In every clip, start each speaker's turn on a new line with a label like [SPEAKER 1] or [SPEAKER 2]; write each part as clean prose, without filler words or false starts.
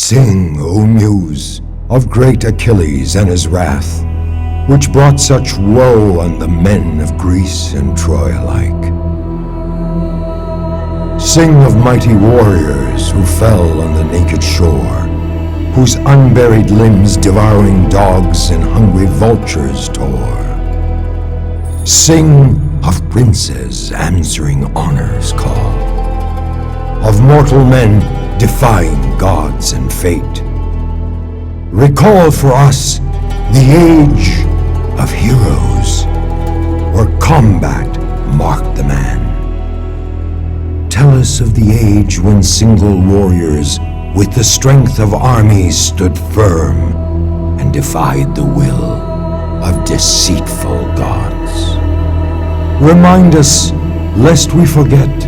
[SPEAKER 1] Sing, O Muse, of great Achilles and his wrath, which brought such woe on the men of Greece and Troy alike. Sing of mighty warriors who fell on the naked shore, whose unburied limbs devouring dogs and hungry vultures tore. Sing of princes answering honor's call, of mortal men defying gods and fate. Recall for us the age of heroes, where combat marked the man. Tell us of the age when single warriors with the strength of armies stood firm and defied the will of deceitful gods. Remind us, lest we forget,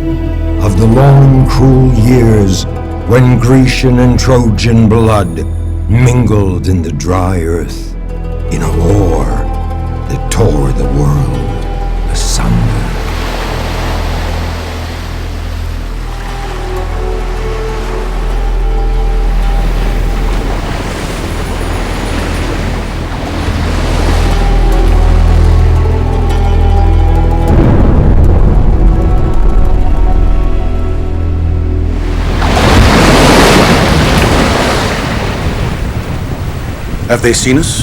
[SPEAKER 1] of the long, cruel years when Grecian and Trojan blood mingled in the dry earth in a war that tore the world asunder.
[SPEAKER 2] Have they seen us?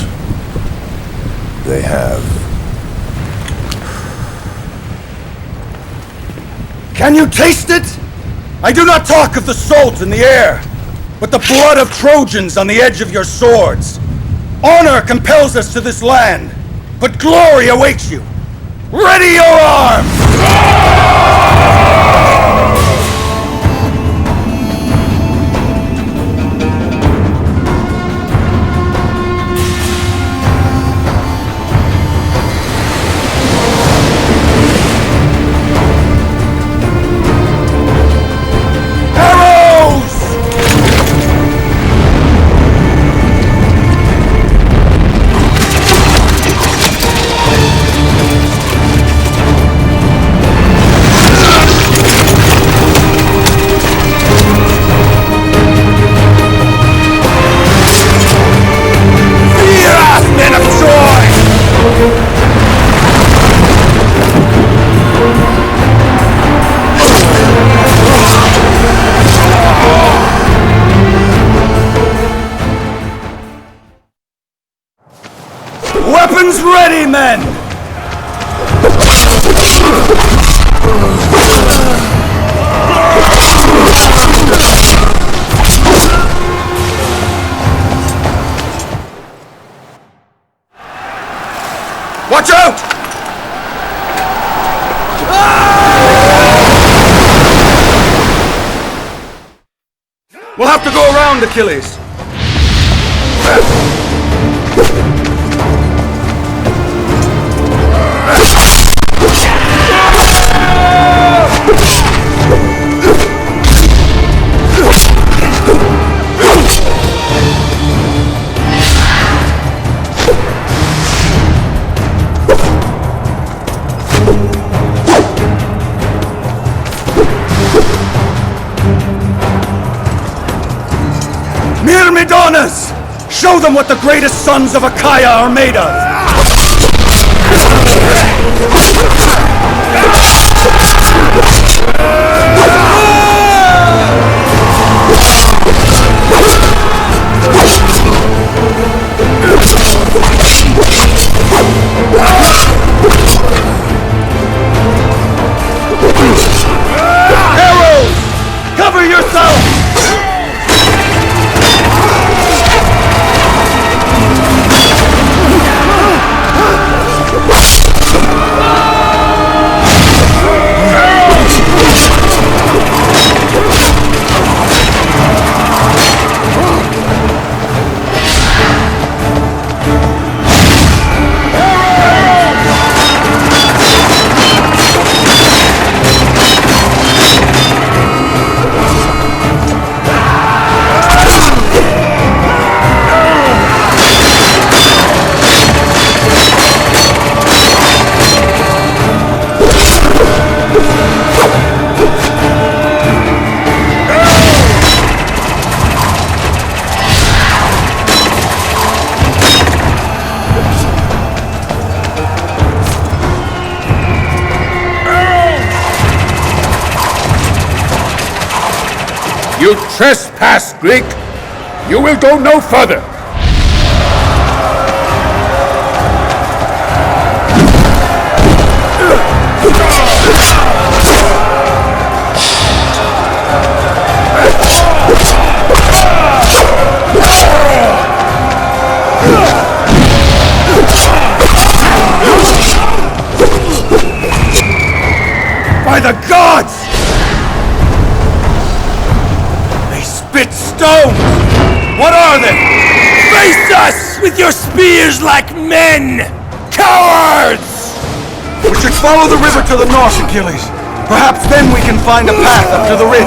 [SPEAKER 3] They have.
[SPEAKER 2] Can you taste it? I do not talk of the salt in the air, but the blood of Trojans on the edge of your swords. Honor compels us to this land, but glory awaits you. Ready your arms! Weapons ready, men! Watch out! We'll have to go around Achilles. Myrmidonas! Show them what the greatest sons of Achaia are made of! Arrows! Cover yourself!
[SPEAKER 4] You trespass, Greek! You will go no further!
[SPEAKER 2] By the gods! They spit stones! What are they? Face us with your spears like men! Cowards! We should follow the river to the north, Achilles. Perhaps then we can find a path up to the ridge.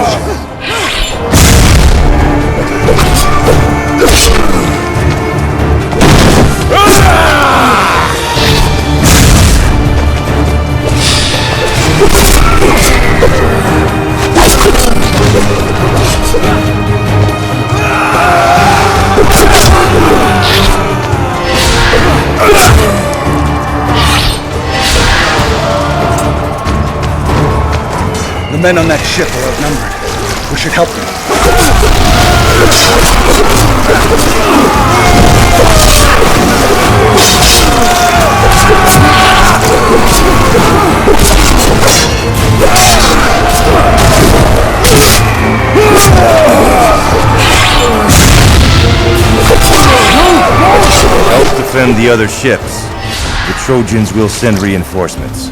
[SPEAKER 2] The men on that ship are outnumbered. We should help them.
[SPEAKER 5] Help defend the other ships. The Trojans will send reinforcements.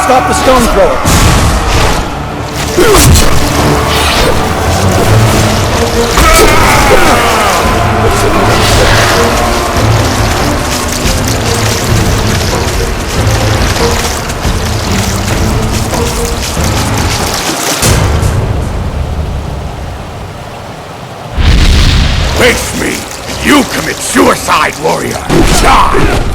[SPEAKER 2] Stop the stone thrower!
[SPEAKER 4] Face me! You commit suicide, warrior! Die!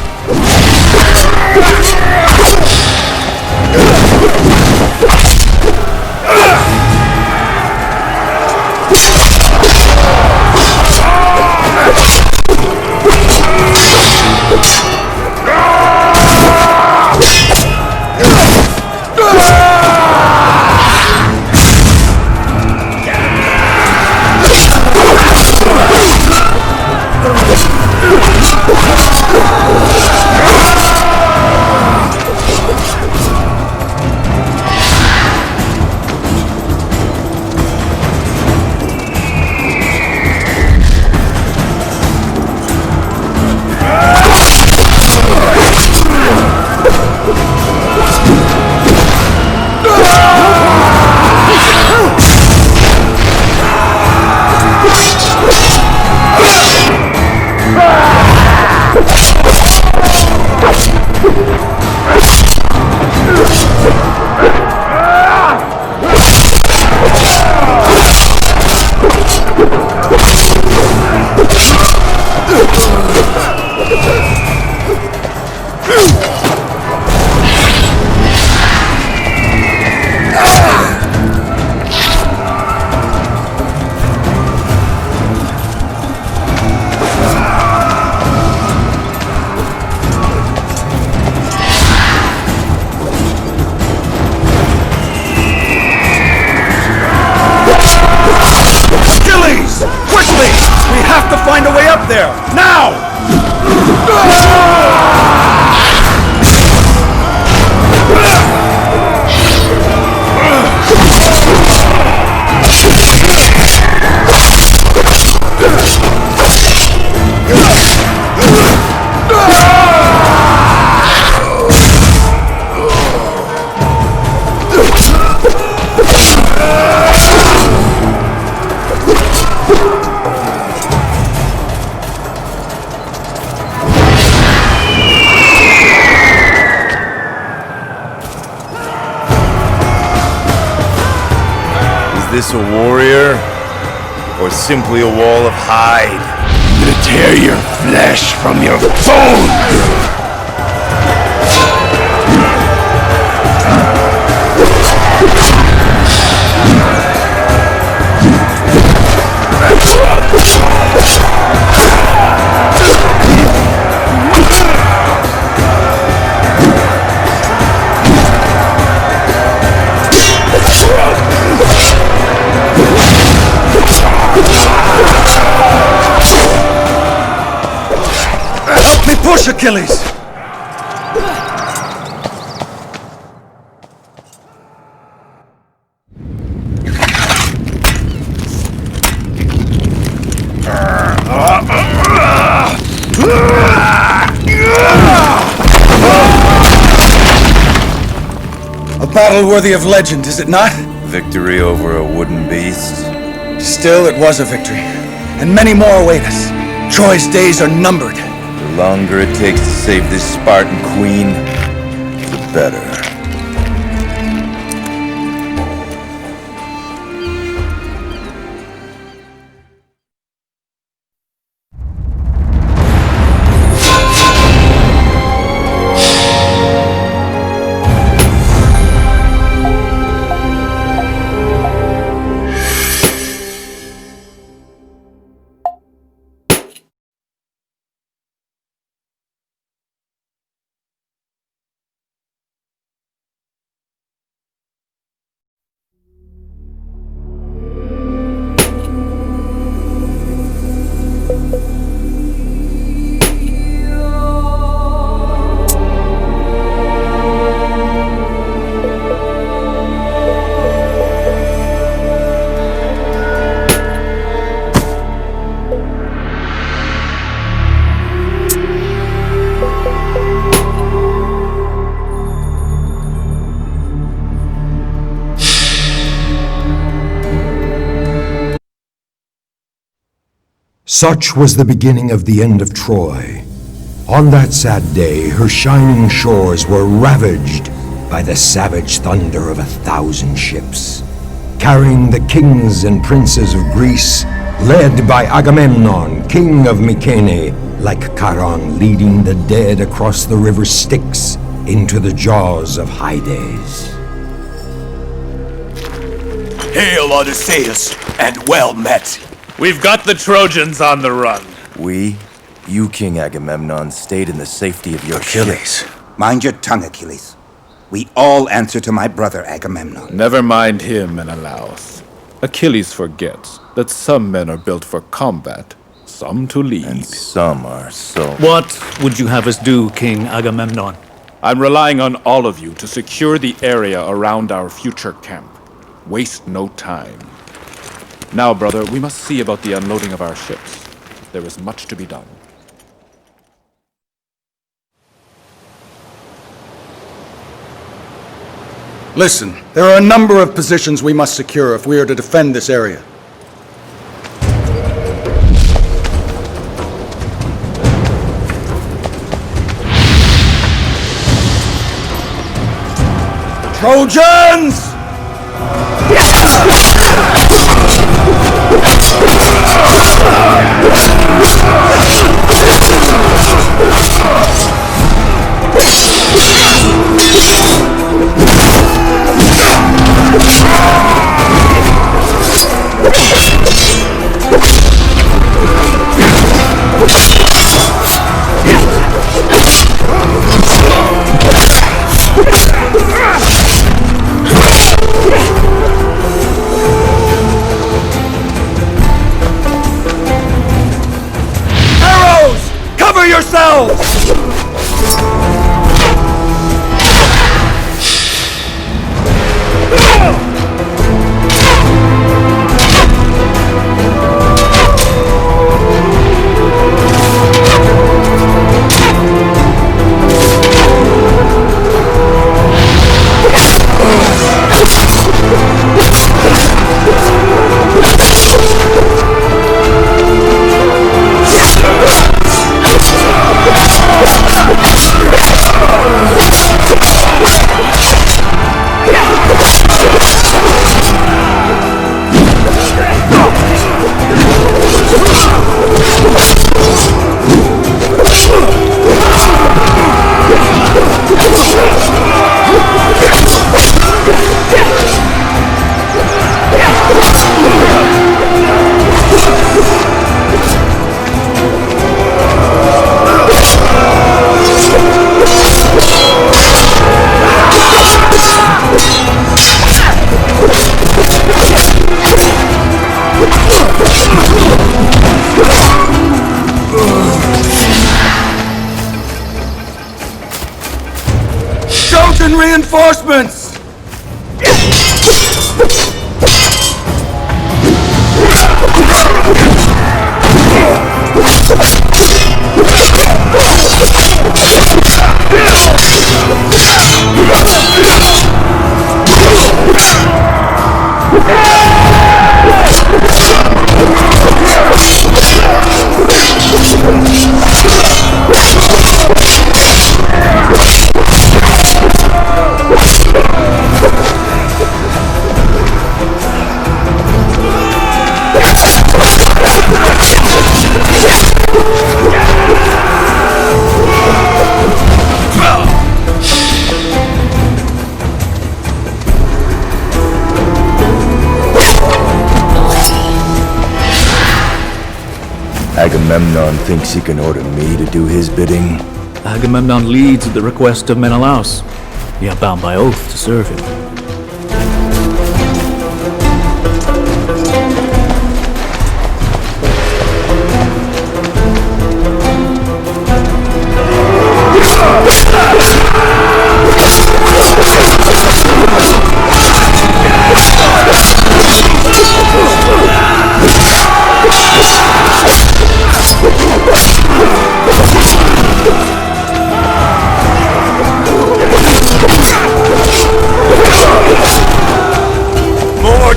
[SPEAKER 2] there! Now!
[SPEAKER 5] Is this a warrior? Or simply a wall of hide?
[SPEAKER 4] I'm gonna tear your flesh from your bones!
[SPEAKER 2] Help me push, Achilles! A battle worthy of legend, is it not?
[SPEAKER 5] Victory over a wooden beast?
[SPEAKER 2] Still, it was a victory, and many more await us. Troy's days are numbered.
[SPEAKER 5] The longer it takes to save this Spartan queen, the better.
[SPEAKER 1] Such was the beginning of the end of Troy. On that sad day, her shining shores were ravaged by the savage thunder of 1,000 ships, carrying the kings and princes of Greece, led by Agamemnon, king of Mycenae, like Charon leading the dead across the river Styx into the jaws of Hades.
[SPEAKER 4] Hail, Odysseus, and well met.
[SPEAKER 6] We've got the Trojans on the run.
[SPEAKER 5] You, King Agamemnon, stayed in the safety of your ship.
[SPEAKER 7] Achilles. Mind your tongue, Achilles. We all answer to my brother Agamemnon.
[SPEAKER 6] Never mind him, Menelaus. Achilles forgets that some men are built for combat, some to lead.
[SPEAKER 5] And some are so...
[SPEAKER 8] What would you have us do, King Agamemnon?
[SPEAKER 6] I'm relying on all of you to secure the area around our future camp. Waste no time. Now, brother, we must see about the unloading of our ships. There is much to be done.
[SPEAKER 2] Listen, there are a number of positions we must secure if we are to defend this area. Trojans! Trojan reinforcements!
[SPEAKER 5] Agamemnon thinks he can order me to do his bidding.
[SPEAKER 8] Agamemnon leads at the request of Menelaus. You are bound by oath to serve him.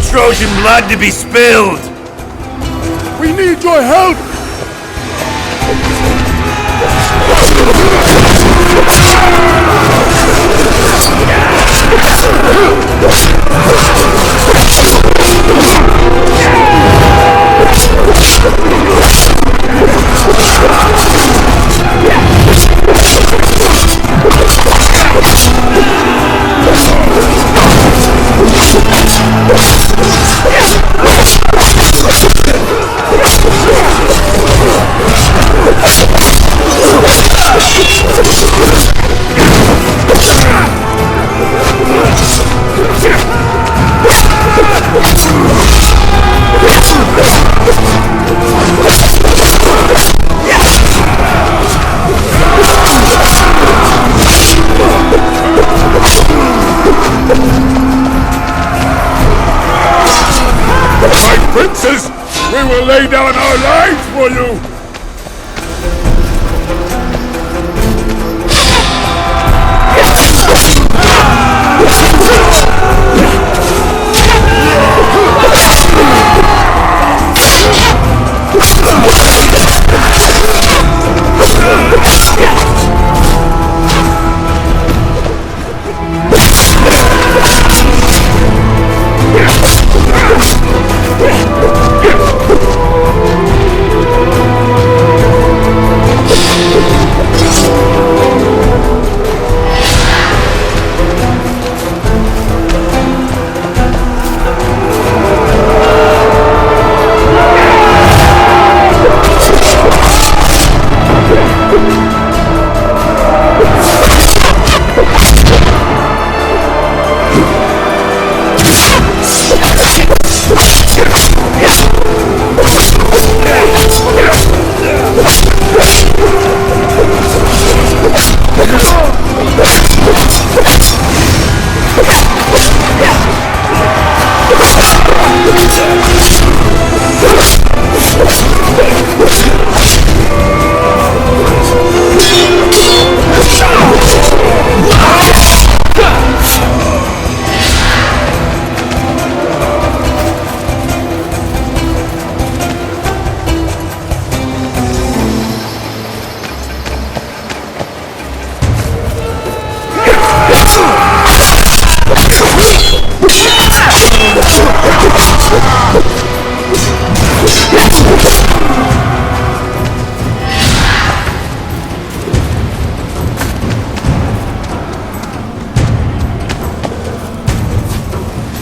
[SPEAKER 5] Trojan blood to be spilled!
[SPEAKER 4] We need your help! Princes, we will lay down our lives for you!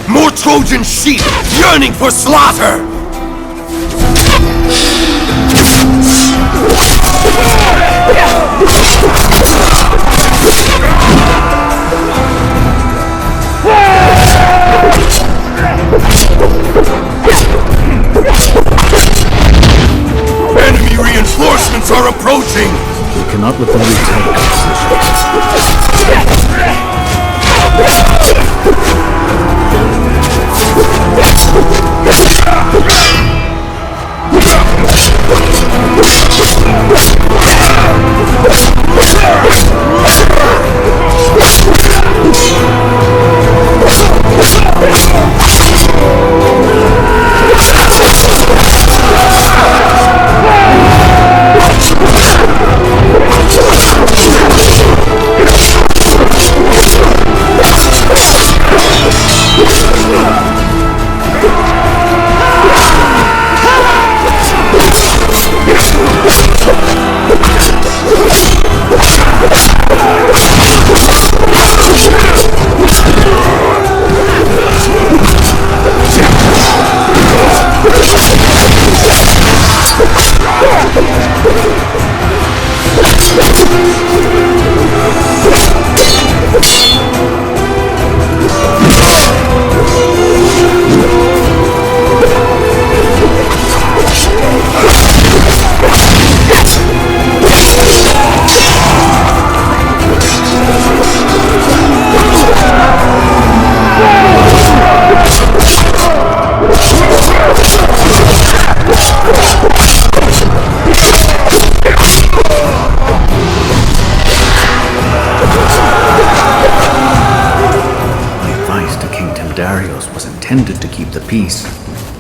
[SPEAKER 2] More Trojan sheep yearning for slaughter! Enemy reinforcements are approaching!
[SPEAKER 8] We cannot let them retake our position. was intended to keep the peace,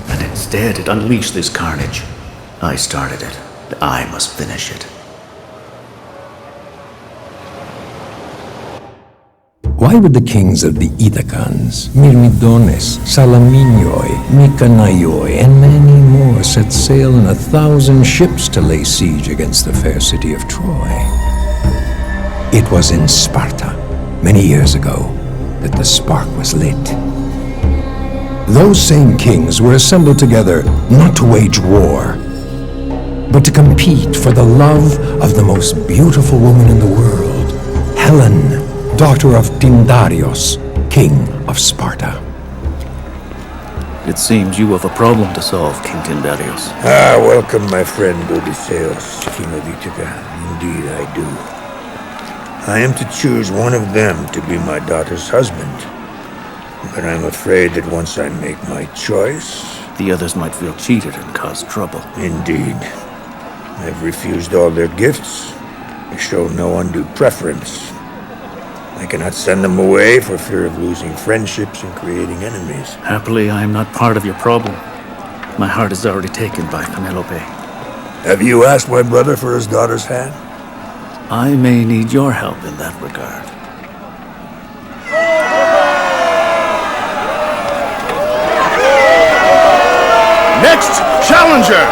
[SPEAKER 8] and instead it unleashed this carnage. I started it. I must finish it.
[SPEAKER 1] Why would the kings of the Ithacans, Myrmidones, Salaminoi, Mykanaioi, and many more set sail in 1,000 ships to lay siege against the fair city of Troy? It was in Sparta, many years ago, that the spark was lit. Those same kings were assembled together not to wage war, but to compete for the love of the most beautiful woman in the world, Helen, daughter of Tyndareus, king of Sparta.
[SPEAKER 8] It seems you have a problem to solve, King Tyndareus.
[SPEAKER 3] Welcome, my friend Odysseus, king of Ithaca. Indeed, I do. I am to choose one of them to be my daughter's husband. But I'm afraid that once I make my choice...
[SPEAKER 8] The others might feel cheated and cause trouble.
[SPEAKER 3] Indeed. I've refused all their gifts. I show no undue preference. I cannot send them away for fear of losing friendships and creating enemies.
[SPEAKER 8] Happily, I am not part of your problem. My heart is already taken by Penelope.
[SPEAKER 3] Have you asked my brother for his daughter's hand?
[SPEAKER 8] I may need your help in that regard.
[SPEAKER 2] Next challenger!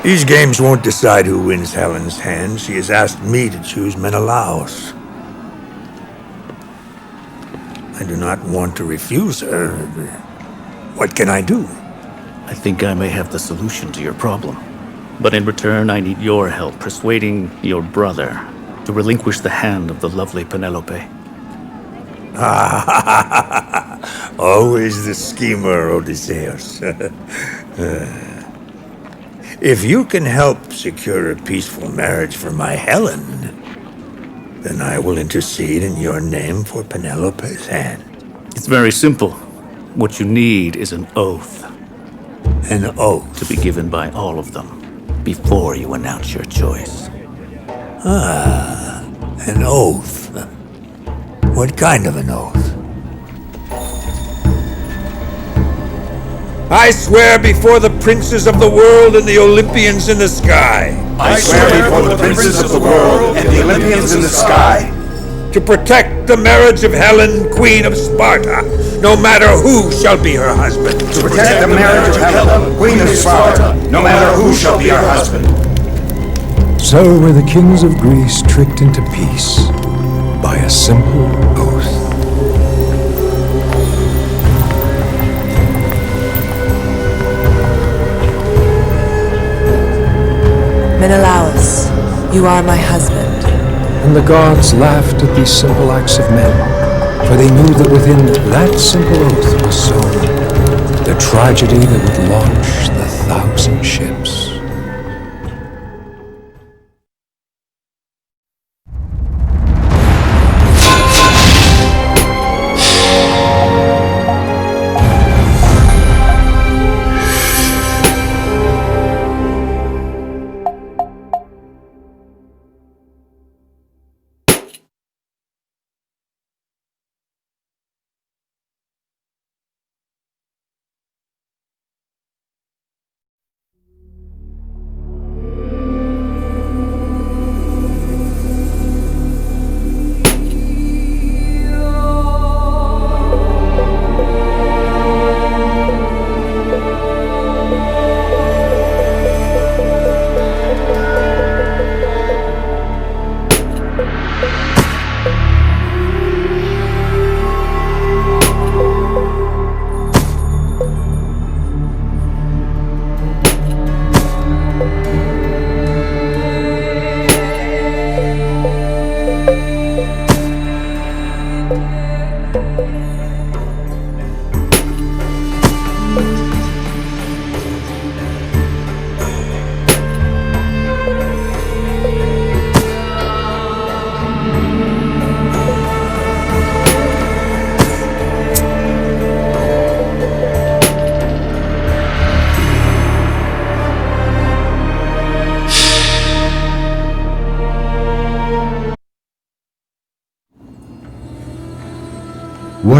[SPEAKER 3] These games won't decide who wins Helen's hand. She has asked me to choose Menelaus. I do not want to refuse her. What can I do?
[SPEAKER 8] I think I may have the solution to your problem. But in return, I need your help persuading your brother to relinquish the hand of the lovely Penelope.
[SPEAKER 3] Always the schemer, Odysseus. If you can help secure a peaceful marriage for my Helen, then I will intercede in your name for Penelope's hand.
[SPEAKER 8] It's very simple. What you need is an oath.
[SPEAKER 3] An oath?
[SPEAKER 8] To be given by all of them before you announce your choice.
[SPEAKER 3] An oath. What kind of an oath? I swear before the princes of the world and the Olympians in the sky.
[SPEAKER 2] I swear before the princes of the world and the Olympians in the sky
[SPEAKER 3] to protect the marriage of Helen, Queen of Sparta, no matter who shall be her husband.
[SPEAKER 2] to protect the marriage of Helen, Queen of Sparta, no matter who shall be her husband.
[SPEAKER 1] So were the kings of Greece tricked into peace by a simple oath.
[SPEAKER 9] Menelaus, you are my husband.
[SPEAKER 1] And the gods laughed at these simple acts of men, for they knew that within that simple oath was sown the tragedy that would launch the 1,000 ships.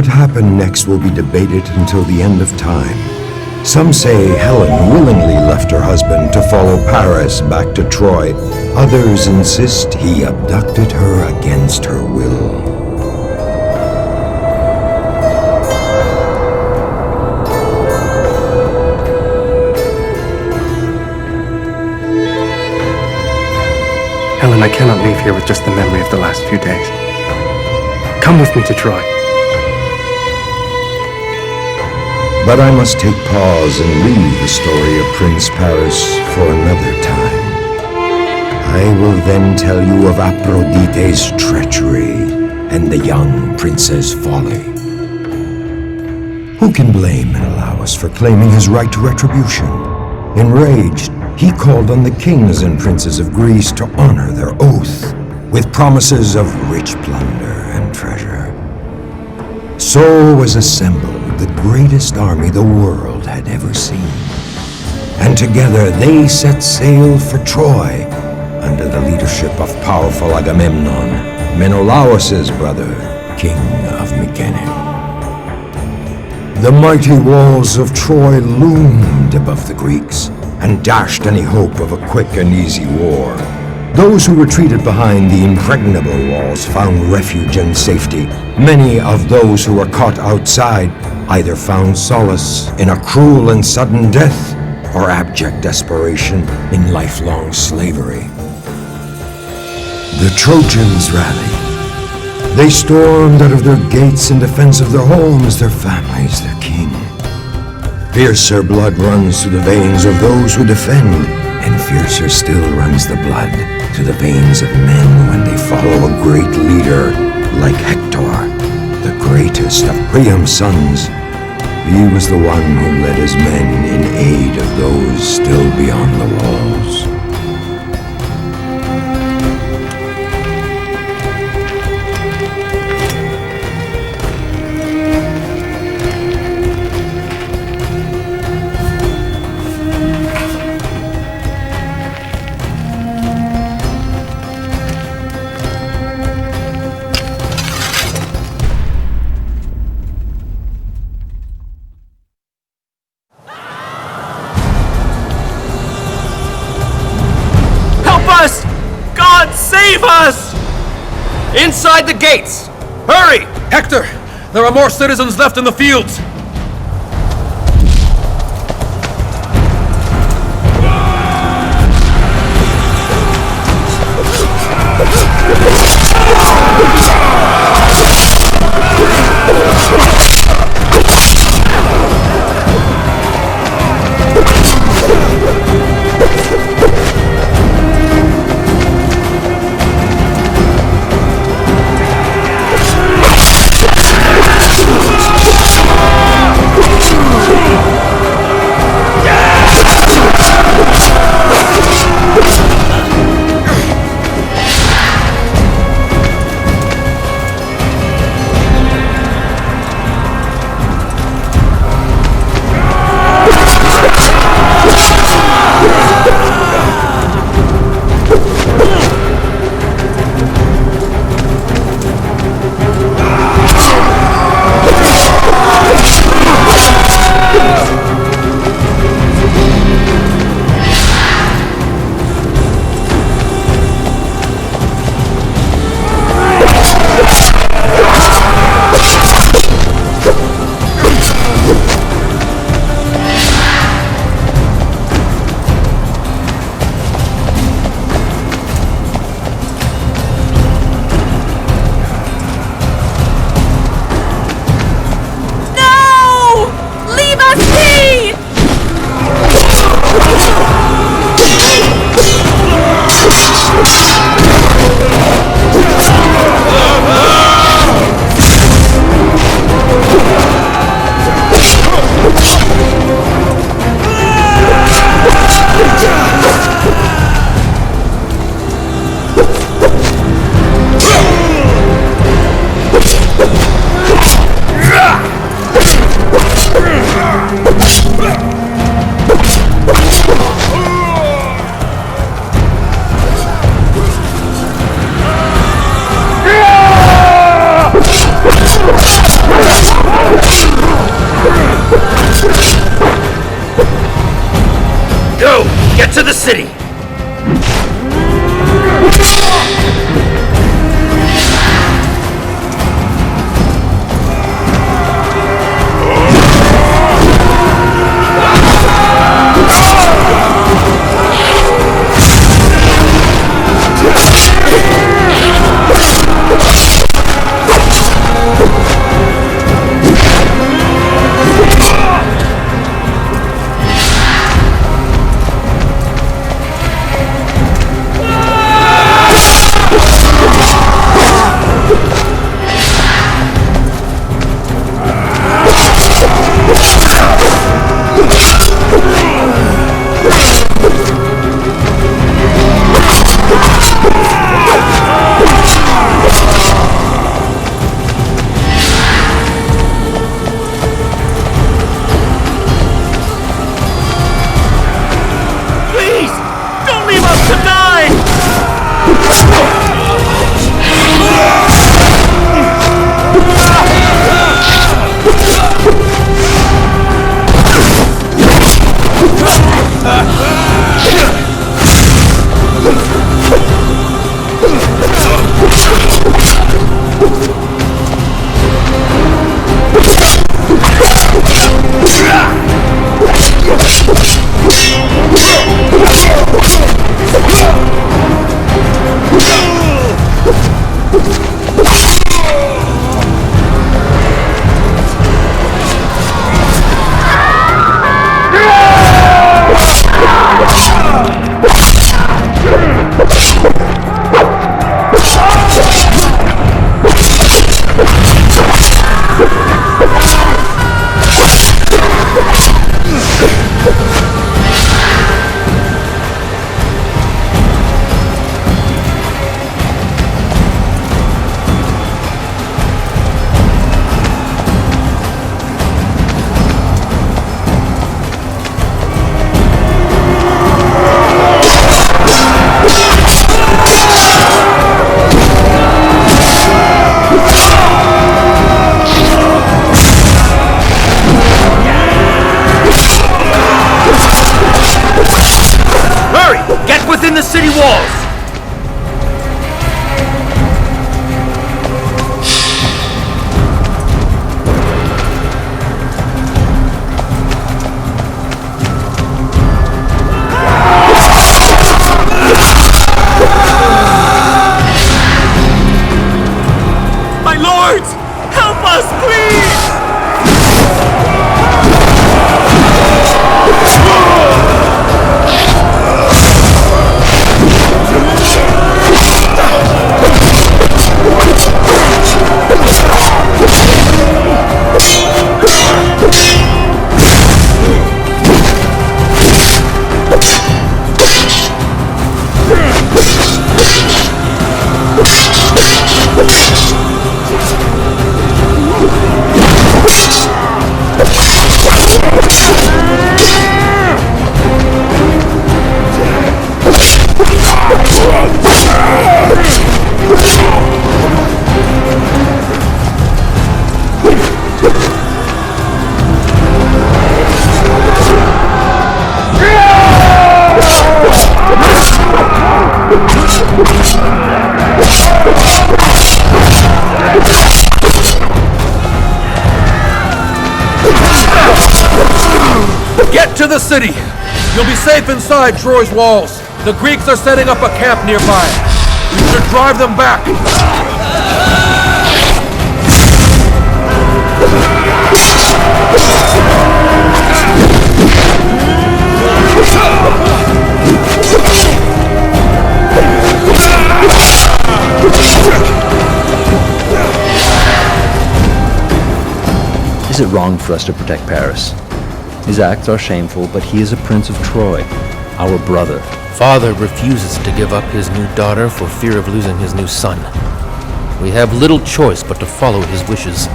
[SPEAKER 1] What happened next will be debated until the end of time. Some say Helen willingly left her husband to follow Paris back to Troy. Others insist he abducted her against her will.
[SPEAKER 10] Helen, I cannot leave here with just the memory of the last few days. Come with me to Troy.
[SPEAKER 1] But I must take pause and leave the story of Prince Paris for another time. I will then tell you of Aphrodite's treachery and the young prince's folly. Who can blame Menelaus for claiming his right to retribution? Enraged, he called on the kings and princes of Greece to honor their oath with promises of rich plunder and treasure. So was assembled the greatest army the world had ever seen. And together they set sail for Troy under the leadership of powerful Agamemnon, Menelaus's brother, king of Mycenae. The mighty walls of Troy loomed above the Greeks and dashed any hope of a quick and easy war. Those who retreated behind the impregnable walls found refuge and safety. Many of those who were caught outside either found solace in a cruel and sudden death or abject desperation in lifelong slavery. The Trojans rallied. They stormed out of their gates in defense of their homes, their families, their king. Fiercer blood runs through the veins of those who defend, and fiercer still runs the blood to the veins of men when they follow a great leader like Hector, the greatest of Priam's sons. He was the one who led his men in aid of those still beyond the walls.
[SPEAKER 11] Save us! Inside the gates! Hurry!
[SPEAKER 10] Hector, there are more citizens left in the fields.
[SPEAKER 11] to the city! Within the city walls! My lords! Help us, please! Get to the city! You'll be safe inside Troy's walls. The Greeks are setting up a camp nearby. We should drive them back.
[SPEAKER 12] Is it wrong for us to protect Paris? His acts are shameful, but he is a prince of Troy, our brother.
[SPEAKER 13] Father refuses to give up his new daughter for fear of losing his new son. We have little choice but to follow his wishes.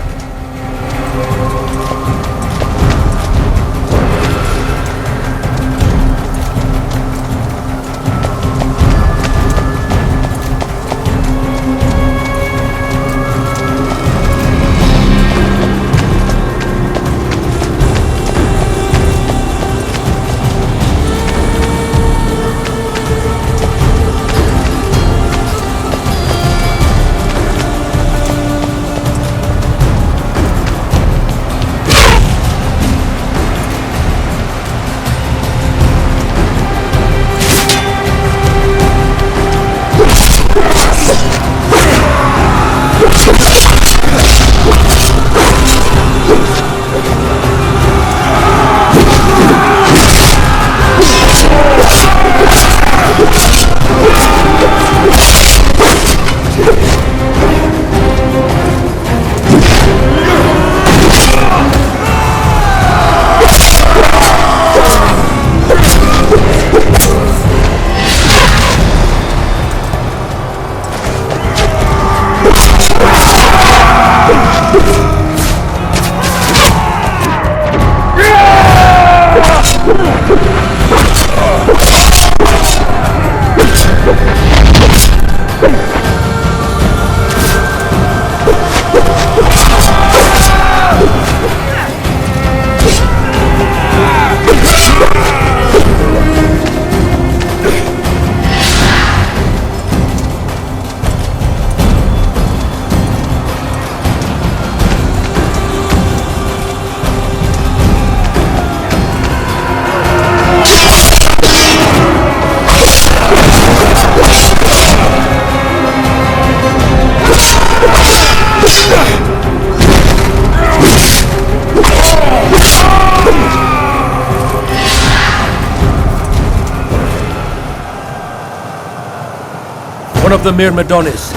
[SPEAKER 11] One of the Myrmidones.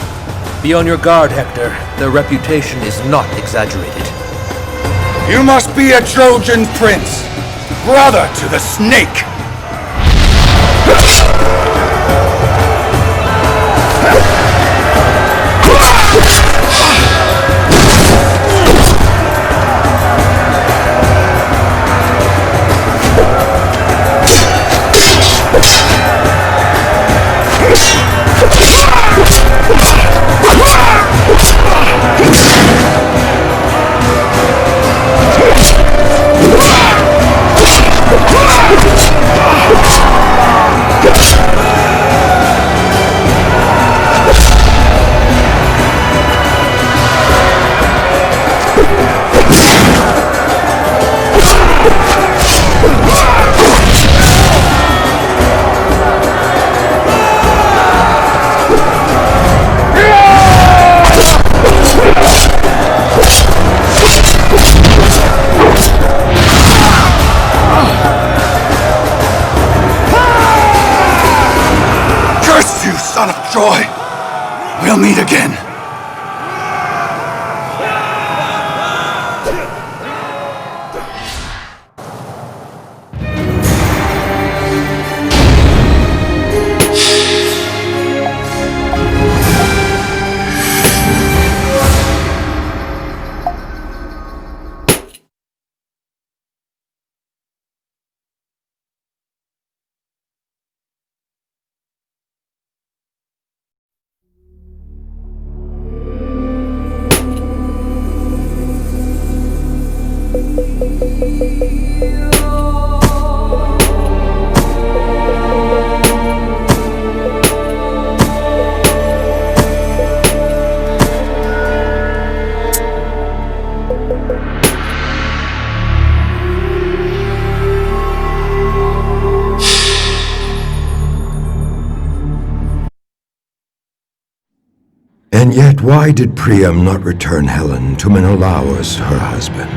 [SPEAKER 11] Be on your guard, Hector. Their reputation is not exaggerated.
[SPEAKER 2] You must be a Trojan prince, brother to the snake! Son of Troy! We'll meet again!
[SPEAKER 1] And yet, why did Priam not return Helen to Menelaus, her husband?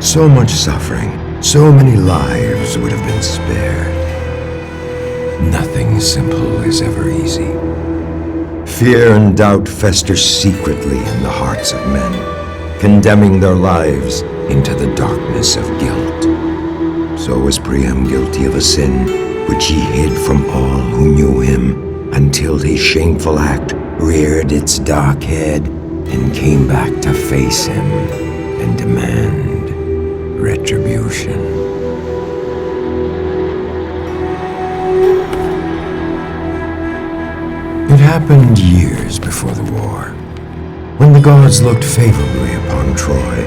[SPEAKER 1] So much suffering, so many lives would have been spared. Nothing simple is ever easy. Fear and doubt fester secretly in the hearts of men, condemning their lives into the darkness of guilt. So was Priam guilty of a sin which he hid from all who knew him, until his shameful act reared its dark head and came back to face him and demand retribution. It happened years before the war, when the gods looked favorably upon Troy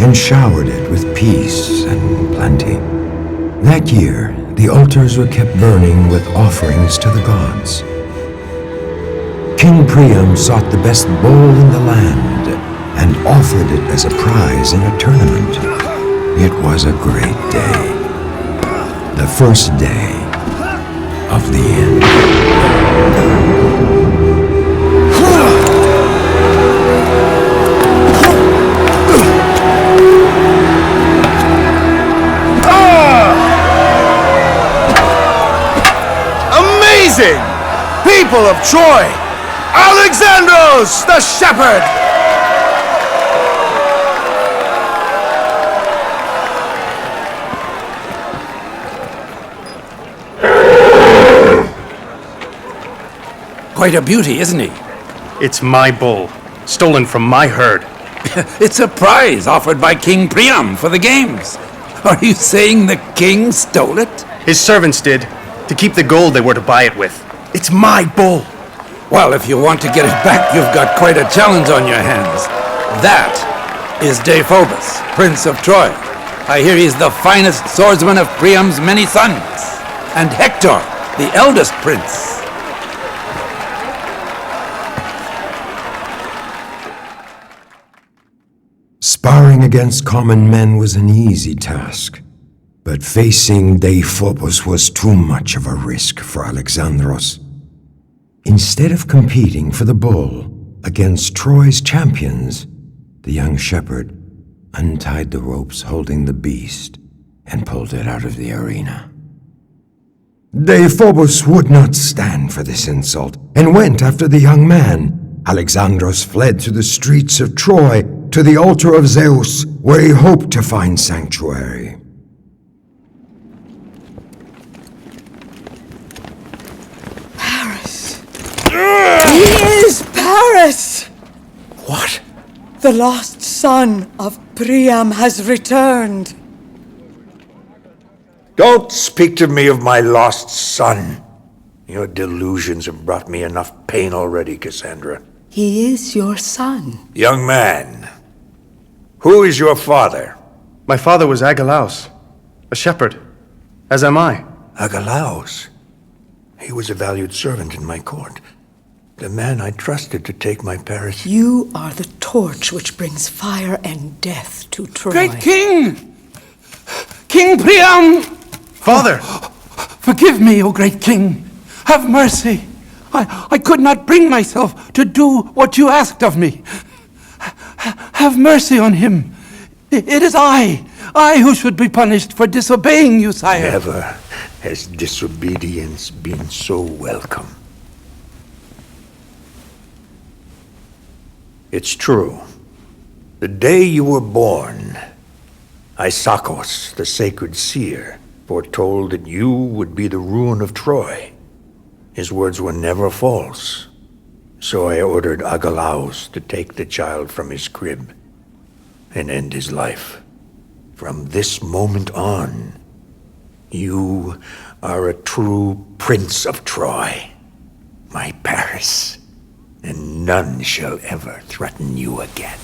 [SPEAKER 1] and showered it with peace and plenty. That year, the altars were kept burning with offerings to the gods. King Priam sought the best bull in the land and offered it as a prize in a tournament. It was a great day. The first day of the end.
[SPEAKER 5] Amazing! People of Troy! Alexandros, the shepherd!
[SPEAKER 14] Quite a beauty, isn't he?
[SPEAKER 10] It's my bull, stolen from my herd.
[SPEAKER 14] It's a prize offered by King Priam for the games. Are you saying the king stole it?
[SPEAKER 10] His servants did, to keep the gold they were to buy it with. It's my bull.
[SPEAKER 14] Well, if you want to get it back, you've got quite a challenge on your hands. That is Deiphobus, Prince of Troy. I hear he's the finest swordsman of Priam's many sons. And Hector, the eldest prince.
[SPEAKER 1] Sparring against common men was an easy task, but facing Deiphobus was too much of a risk for Alexandros. Instead of competing for the bull against Troy's champions, the young shepherd untied the ropes holding the beast and pulled it out of the arena. Deiphobus would not stand for this insult, and went after the young man. Alexandros fled through the streets of Troy to the altar of Zeus, where he hoped to find sanctuary.
[SPEAKER 15] Paris! He is Paris!
[SPEAKER 2] What?
[SPEAKER 15] The lost son of Priam has returned.
[SPEAKER 3] Don't speak to me of my lost son. Your delusions have brought me enough pain already, Cassandra.
[SPEAKER 15] He is your son.
[SPEAKER 3] Young man, who is your father?
[SPEAKER 10] My father was Agelaus, a shepherd, as am I.
[SPEAKER 3] Agelaus? He was a valued servant in my court. The man I trusted to take my Paris.
[SPEAKER 15] You are the torch which brings fire and death to Troy.
[SPEAKER 14] Great King! King Priam!
[SPEAKER 10] Father!
[SPEAKER 14] Forgive me, O great King. Have mercy. I could not bring myself to do what you asked of me. Have mercy on him. It is I who should be punished for disobeying you, sire.
[SPEAKER 3] Never has disobedience been so welcome. It's true. The day you were born, Isakos, the sacred seer, foretold that you would be the ruin of Troy. His words were never false. So I ordered Agelaus to take the child from his crib and end his life. From this moment on, you are a true prince of Troy, my Paris, and none shall ever threaten you again.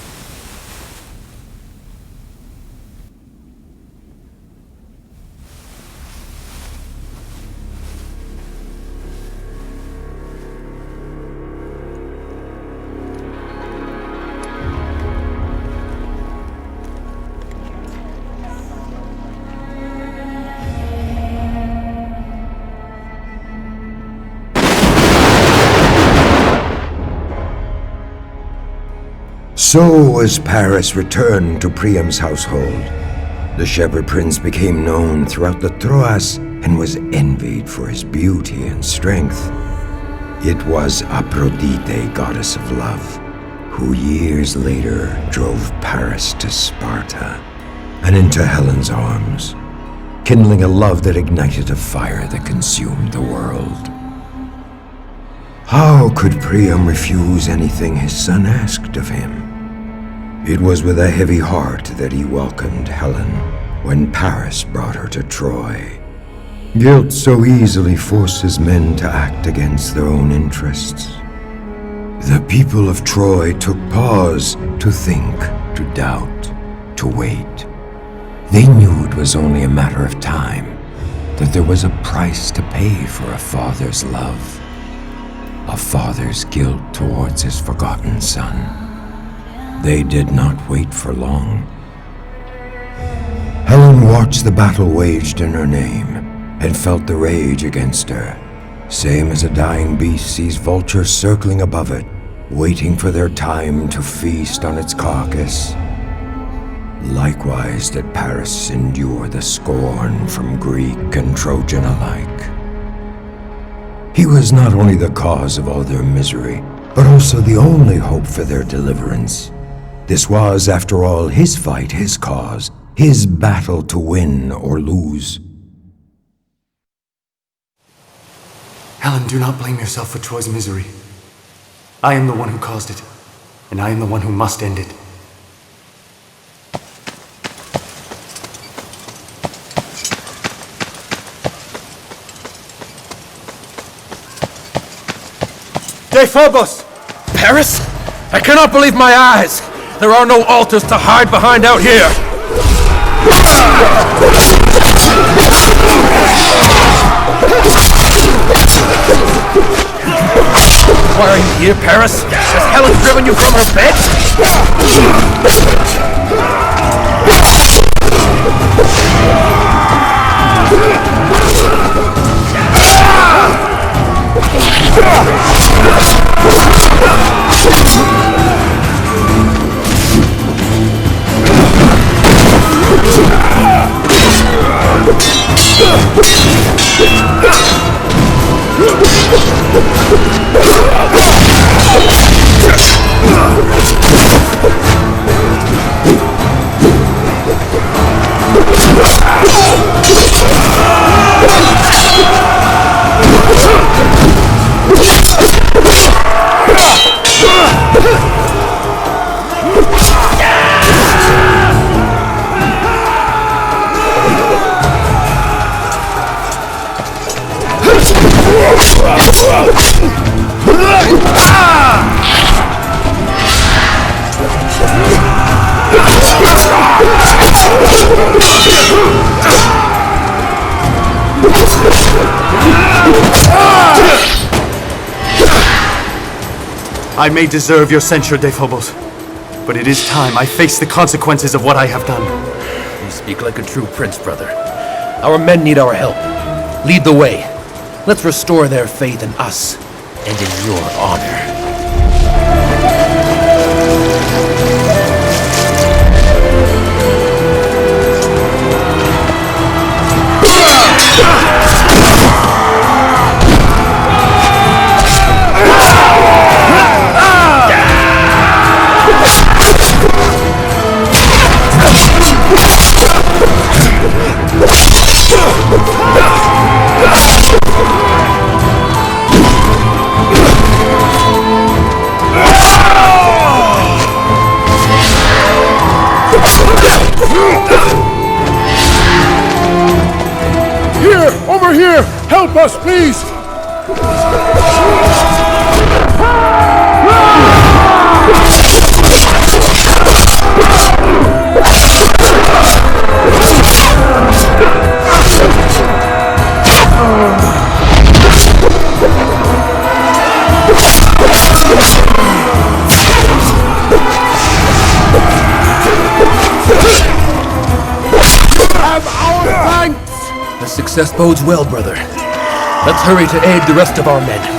[SPEAKER 1] So as Paris returned to Priam's household, the shepherd prince became known throughout the Troas and was envied for his beauty and strength. It was Aphrodite, goddess of love, who years later drove Paris to Sparta and into Helen's arms, kindling a love that ignited a fire that consumed the world. How could Priam refuse anything his son asked of him? It was with a heavy heart that he welcomed Helen when Paris brought her to Troy. Guilt so easily forces men to act against their own interests. The people of Troy took pause to think, to doubt, to wait. They knew it was only a matter of time, that there was a price to pay for a father's love, a father's guilt towards his forgotten son. They did not wait for long. Helen watched the battle waged in her name and felt the rage against her, same as a dying beast sees vultures circling above it, waiting for their time to feast on its carcass. Likewise did Paris endure the scorn from Greek and Trojan alike. He was not only the cause of all their misery, but also the only hope for their deliverance. This was, after all, his fight, his cause, his battle to win or lose.
[SPEAKER 10] Helen, do not blame yourself for Troy's misery. I am the one who caused it, and I am the one who must end it.
[SPEAKER 11] Deiphobus! Paris? I cannot believe my eyes! There are no altars to hide behind out here! Why are you here, Paris? Has Helen driven you from her bed?
[SPEAKER 10] I may deserve your censure, Dephobos, but it is time I face the consequences of what I have done.
[SPEAKER 13] You speak like a true prince, brother. Our men need our help. Lead the way. Let's restore their faith in us and in your honor.
[SPEAKER 4] Here! Over here! Help us, please! Have our thanks!
[SPEAKER 13] The success bodes well, brother. Let's hurry to aid the rest of our men.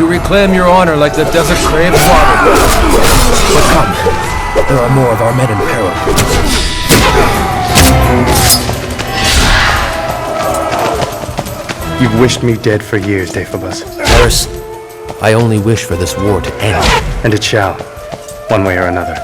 [SPEAKER 13] Reclaim your honor like the desert craves water. But come, there are more of our men in peril.
[SPEAKER 10] You've wished me dead for years, Dephobos.
[SPEAKER 13] Paris, I only wish for this war to end.
[SPEAKER 10] And it shall, one way or another.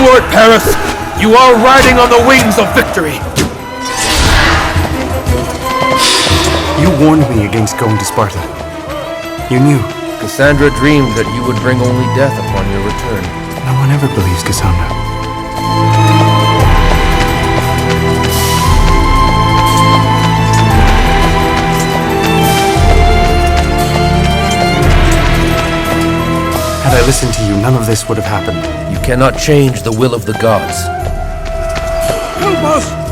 [SPEAKER 13] Onward, Paris! You are riding on the wings of victory!
[SPEAKER 10] You warned me against going to Sparta. You knew.
[SPEAKER 13] Cassandra dreamed that you would bring only death upon your return.
[SPEAKER 10] No one ever believes Cassandra. Had I listened to you, none of this would have happened.
[SPEAKER 13] You cannot change the will of the gods.
[SPEAKER 4] Help us!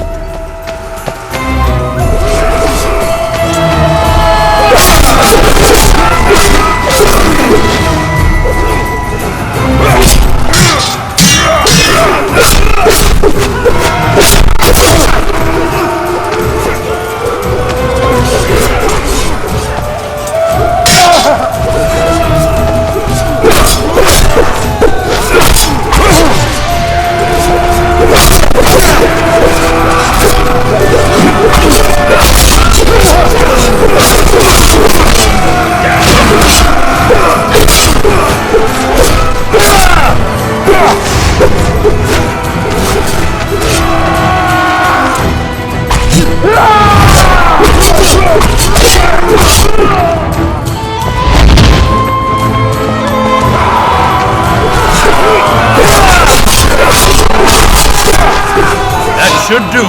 [SPEAKER 10] Should do.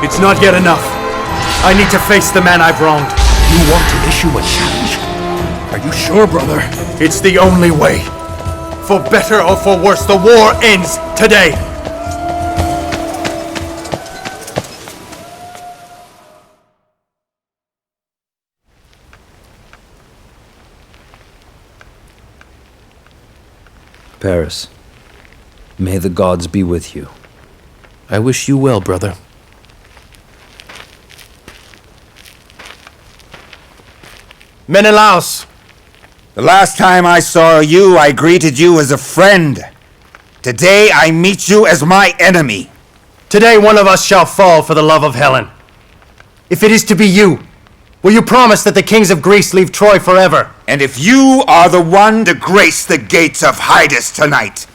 [SPEAKER 10] It's not yet enough. I need to face the man I've wronged.
[SPEAKER 13] You want to issue a challenge? Are you sure, brother?
[SPEAKER 10] It's the only way. For better or for worse, the war ends today.
[SPEAKER 12] Paris, may the gods be with you.
[SPEAKER 13] I wish you well, brother.
[SPEAKER 7] Menelaus! The last time I saw you, I greeted you as a friend. Today, I meet you as my enemy.
[SPEAKER 10] Today, one of us shall fall for the love of Helen. If it is to be you, will you promise that the kings of Greece leave Troy forever?
[SPEAKER 7] And if you are the one to grace the gates of Hydas tonight,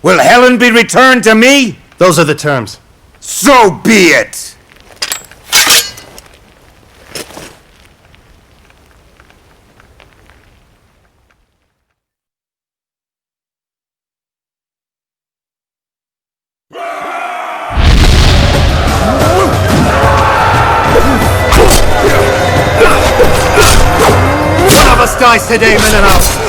[SPEAKER 7] will Helen be returned to me?
[SPEAKER 10] Those are the terms.
[SPEAKER 7] So be it!
[SPEAKER 10] One of us dies today, Menelaus!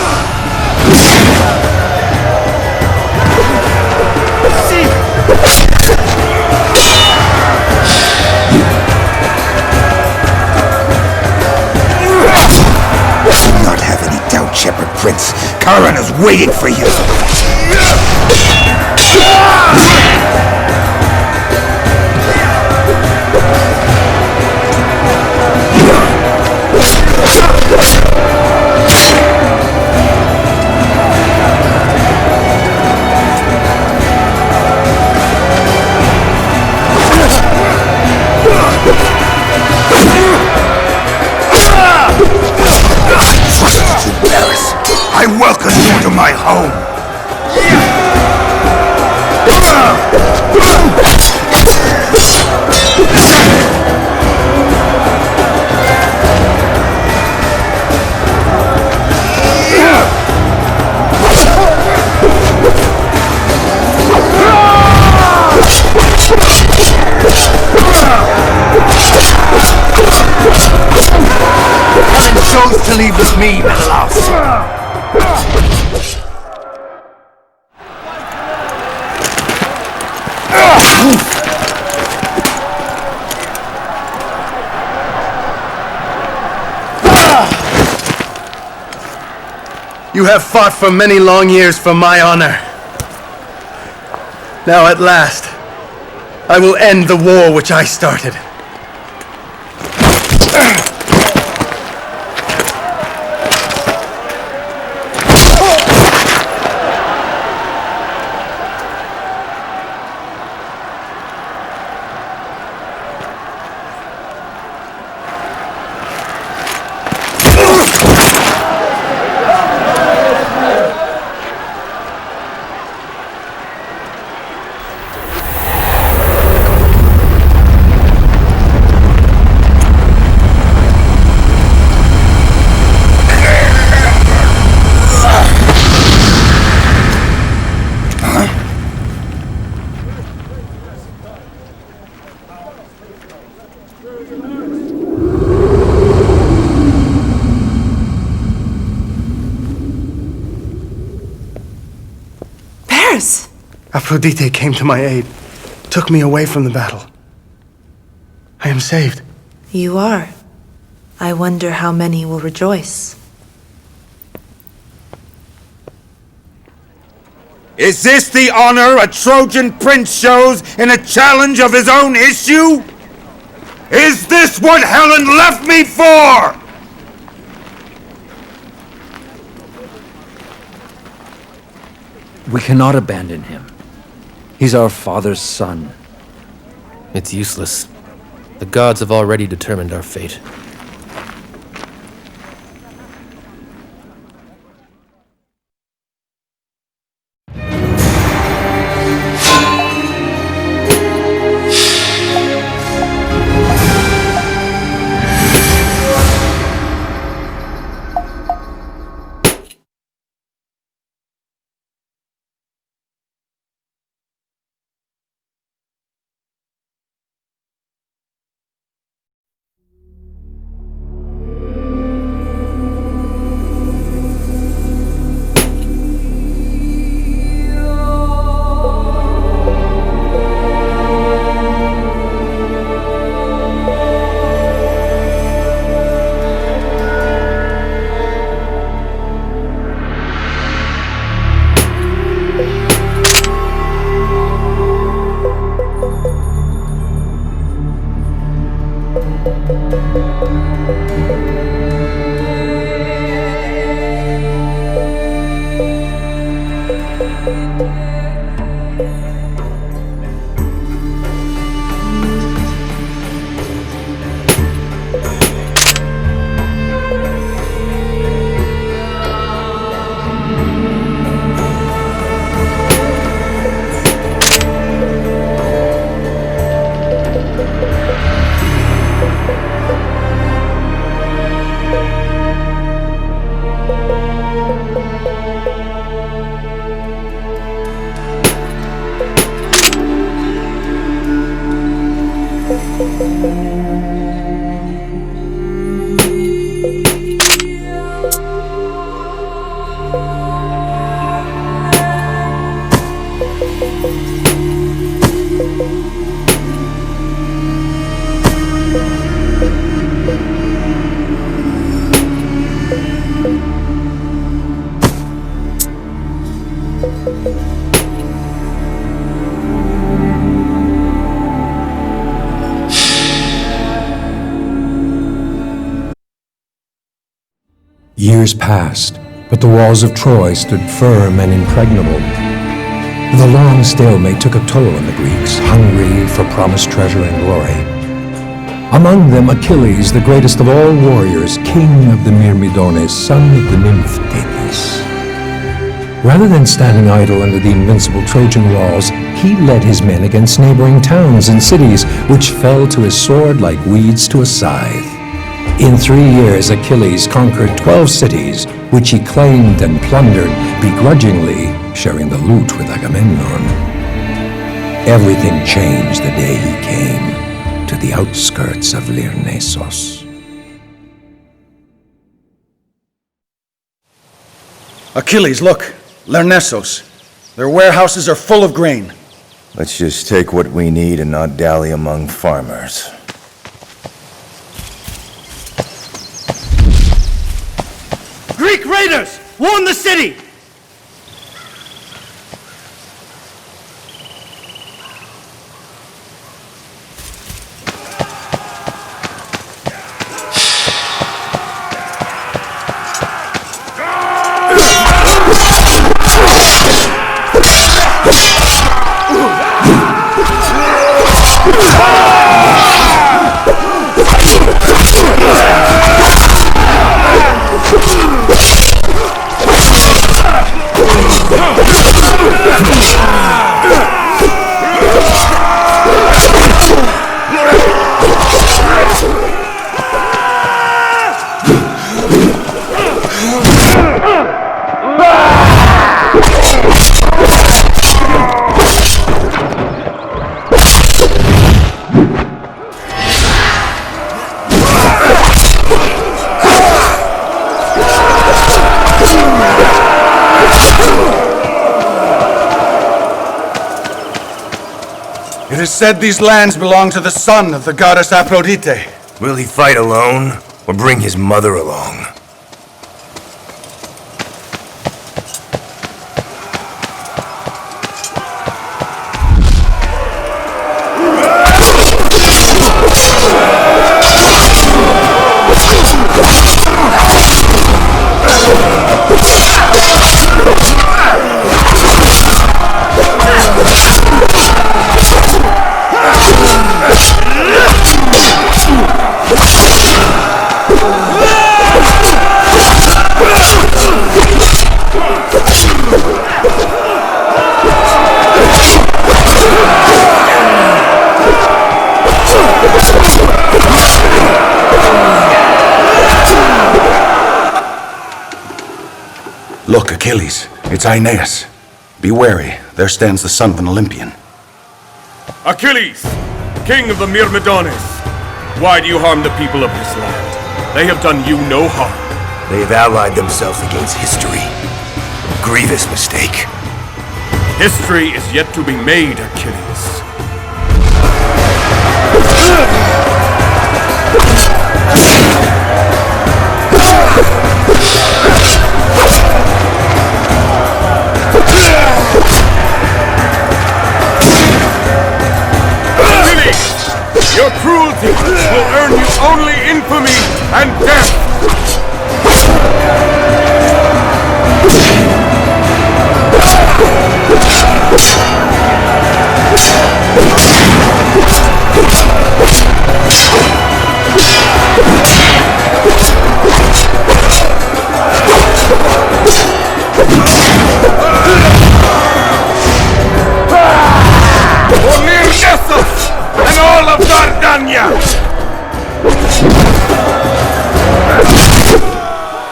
[SPEAKER 7] Do not have any doubt, Shepherd Prince. Charon is waiting for you. Paris, I welcome you to my home.
[SPEAKER 10] Helen chose to leave with me, Menelaus. You have fought for many long years for my honor. Now at last, I will end the war which I started. Aphrodite came to my aid, took me away from the battle. I am saved.
[SPEAKER 9] You are. I wonder how many will rejoice.
[SPEAKER 7] Is this the honor a Trojan prince shows in a challenge of his own issue? Is this what Helen left me for?
[SPEAKER 12] We cannot abandon him. He's our father's son.
[SPEAKER 13] It's useless. The gods have already determined our fate.
[SPEAKER 1] Years passed, but the walls of Troy stood firm and impregnable. The long stalemate took a toll on the Greeks, hungry for promised treasure and glory. Among them Achilles, the greatest of all warriors, king of the Myrmidones, son of the nymph Thetis. Rather than standing idle under the invincible Trojan walls, he led his men against neighboring towns and cities, which fell to his sword like weeds to a scythe. In 3 years, Achilles conquered 12 cities, which he claimed and plundered, begrudgingly sharing the loot with Agamemnon. Everything changed the day he came to the outskirts of Lyrnessos.
[SPEAKER 2] Achilles, look. Lyrnessos. Their warehouses are full of grain.
[SPEAKER 5] Let's just take what we need and not dally among farmers.
[SPEAKER 11] Greek raiders! Warn the city!
[SPEAKER 2] It is said these lands belong to the son of the goddess Aphrodite.
[SPEAKER 5] Will he fight alone, or bring his mother along?
[SPEAKER 2] Look, Achilles, it's Aeneas. Be wary, there stands the son of an Olympian.
[SPEAKER 4] Achilles, king of the Myrmidones, why do you harm the people of this land? They have done you no harm.
[SPEAKER 5] They have allied themselves against history. Grievous mistake.
[SPEAKER 4] History is yet to be made, Achilles. Your cruelty will earn you only infamy and death! And all of Dardania!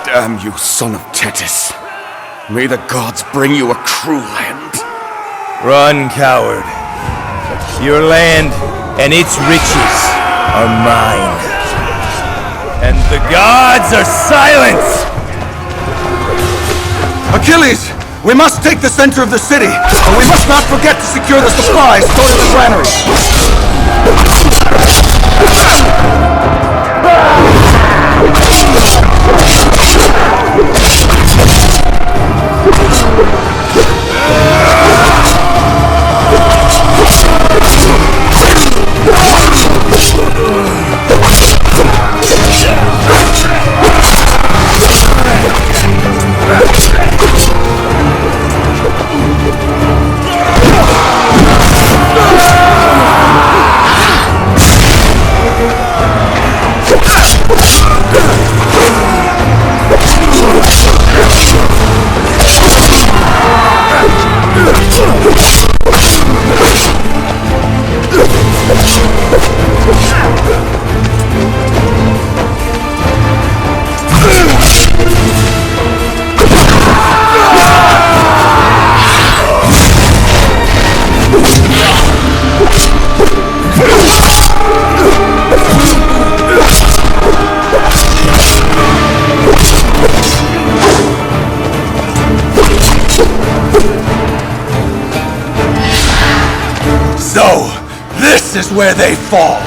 [SPEAKER 6] Damn you, son of Thetis. May the gods bring you a cruel end.
[SPEAKER 5] Run, coward. Your land and its riches are mine. And the gods are silent!
[SPEAKER 2] Achilles! We must take the center of the city, but we must not forget to secure the supplies stored in the granaries. So, this is where they fall!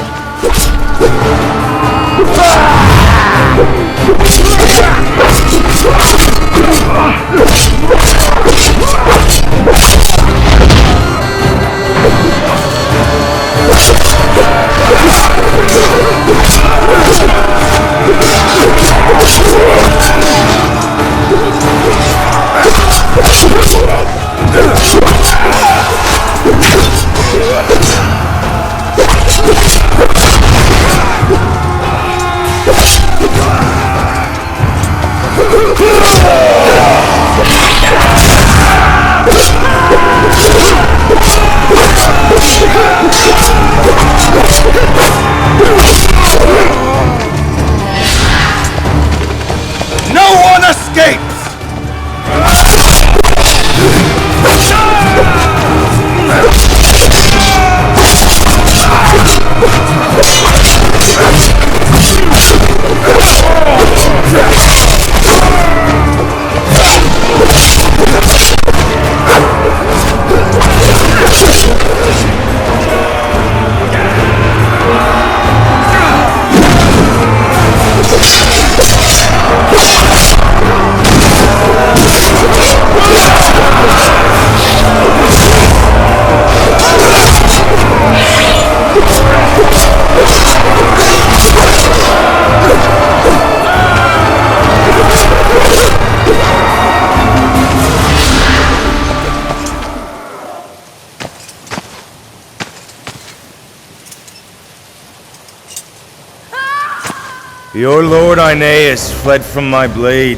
[SPEAKER 5] Your lord Aeneas fled from my blade.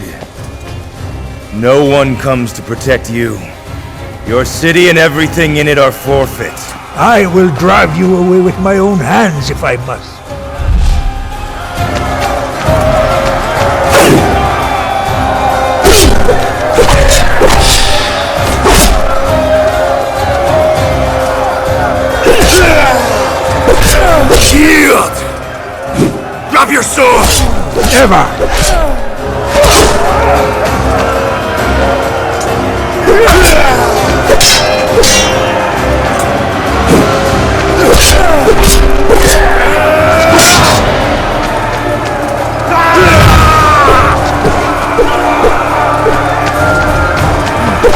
[SPEAKER 5] No one comes to protect you. Your city and everything in it are forfeit.
[SPEAKER 3] I will drive you away with my own hands if I must.
[SPEAKER 2] Yield! Drop your sword!
[SPEAKER 3] Never!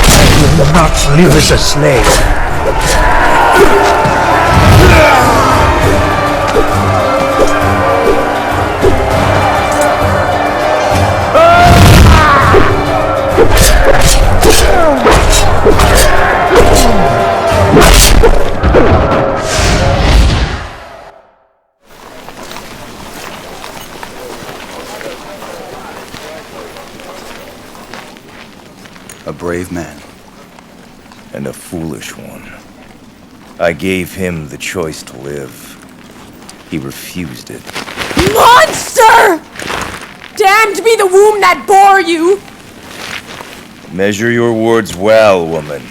[SPEAKER 3] I will not live as a slave.
[SPEAKER 2] A brave man.
[SPEAKER 5] And a foolish one. I gave him the choice to live. He refused it.
[SPEAKER 16] Monster! Damned be the womb that bore you!
[SPEAKER 5] Measure your words well, woman.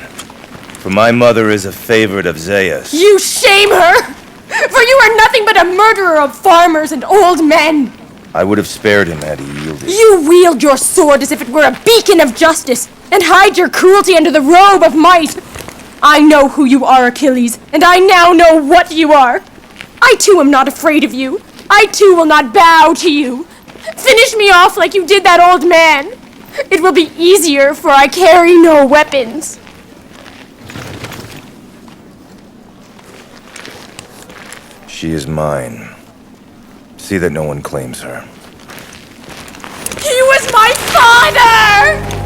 [SPEAKER 5] For my mother is a favorite of Zeus.
[SPEAKER 16] You shame her! For you are nothing but a murderer of farmers and old men!
[SPEAKER 5] I would have spared him had he yielded.
[SPEAKER 16] You wield your sword as if it were a beacon of justice, and hide your cruelty under the robe of might. I know who you are, Achilles, and I now know what you are. I too am not afraid of you. I too will not bow to you. Finish me off like you did that old man. It will be easier, for I carry no weapons.
[SPEAKER 5] She is mine. See that no one claims her.
[SPEAKER 16] He was my father!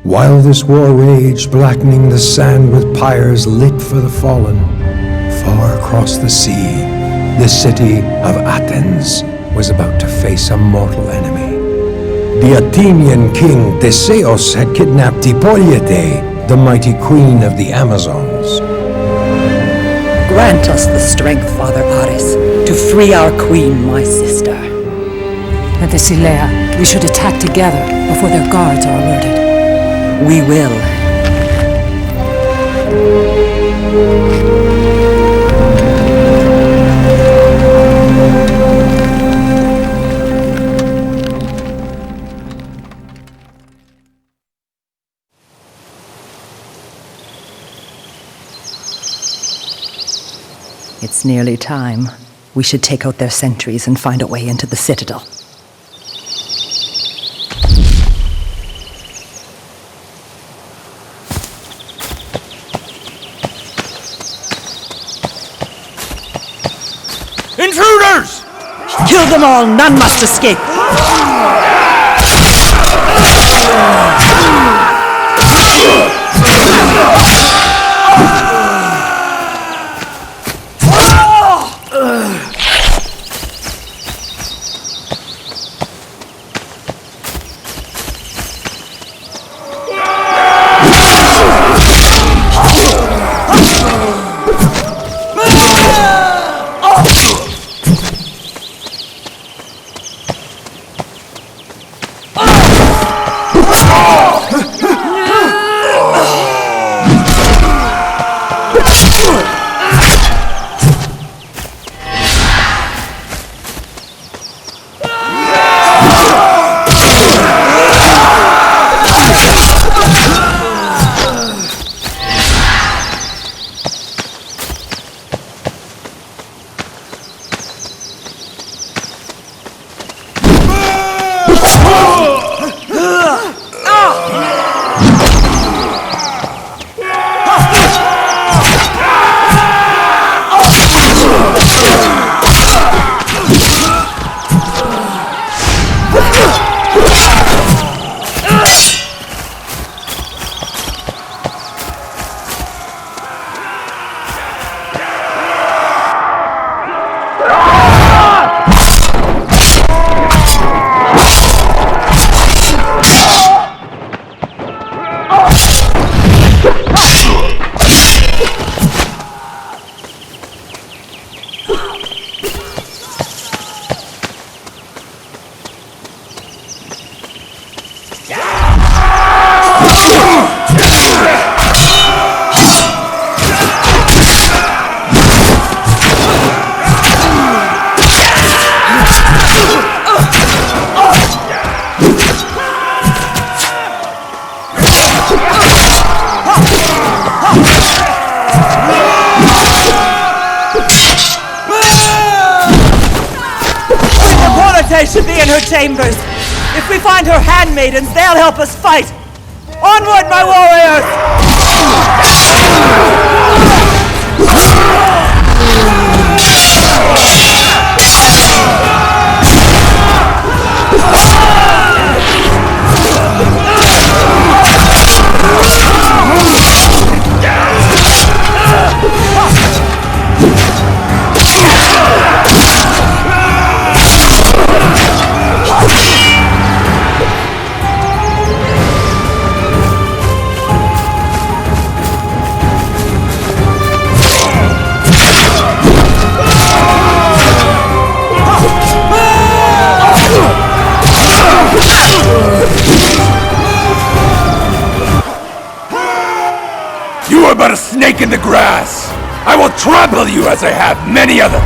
[SPEAKER 1] While this war raged, blackening the sand with pyres lit for the fallen, far across the sea, the city of Athens was about to face a mortal enemy. The Athenian king Theseus had kidnapped Hippolyte, the mighty queen of the Amazons.
[SPEAKER 15] Grant us the strength, Father Ares, to free our queen, my sister.
[SPEAKER 9] Penthesilea, we should attack together before their guards are alerted.
[SPEAKER 15] We will.
[SPEAKER 9] It's nearly time. We should take out their sentries and find a way into the citadel.
[SPEAKER 2] Intruders!
[SPEAKER 15] Kill them all, none must escape.
[SPEAKER 17] Hippolyte should be in her chambers. If we find her handmaidens, they'll help us fight. Onward, my warriors!
[SPEAKER 7] You are but a snake in the grass. I will trample you as I have many others.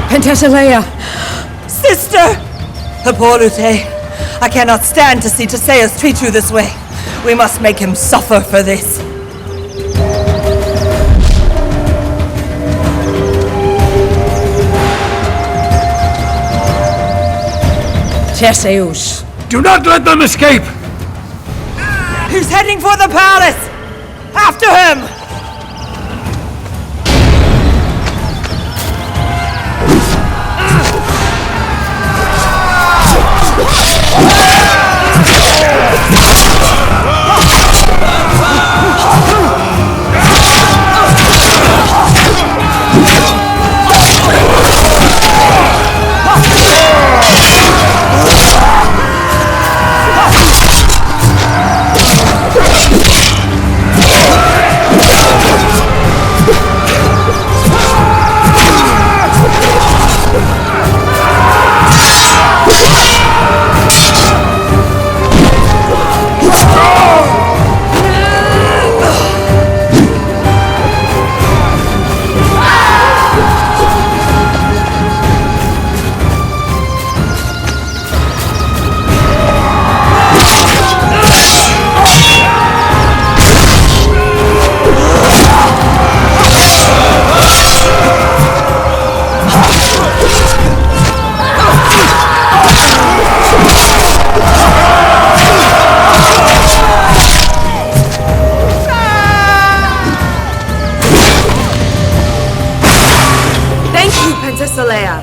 [SPEAKER 15] Penthesilea!
[SPEAKER 17] Sister! Hippolyte, I cannot stand to see Teseus treat you this way. We must make him suffer for this.
[SPEAKER 15] Teseus!
[SPEAKER 7] Do not let them escape!
[SPEAKER 17] He's heading for the palace! After him!
[SPEAKER 15] Penthesilea!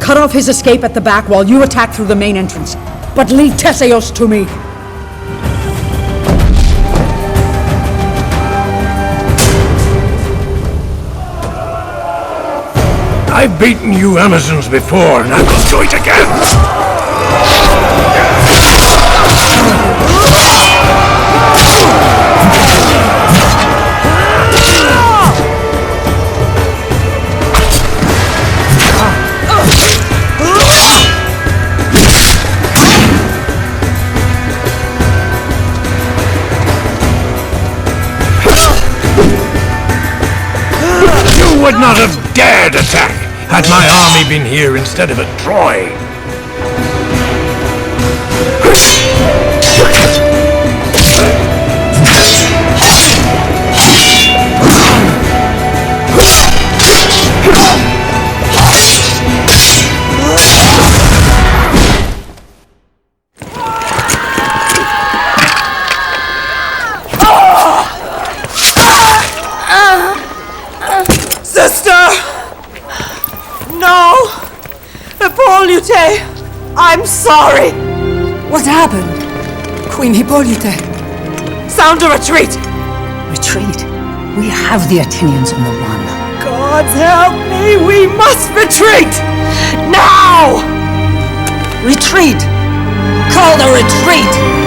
[SPEAKER 18] cut off his escape at the back while you attack through the main entrance. But leave Theseus to me.
[SPEAKER 3] I've beaten you Amazons before, and I will do it again! You would not have dared attack had my army been here instead of at Troy.
[SPEAKER 17] Sister! No! Hippolyte! I'm sorry!
[SPEAKER 15] What happened? Queen Hippolyte?
[SPEAKER 17] Sound a retreat!
[SPEAKER 15] Retreat? We have the Athenians on the run.
[SPEAKER 17] God help me! We must retreat! Now!
[SPEAKER 15] Retreat! Call the retreat!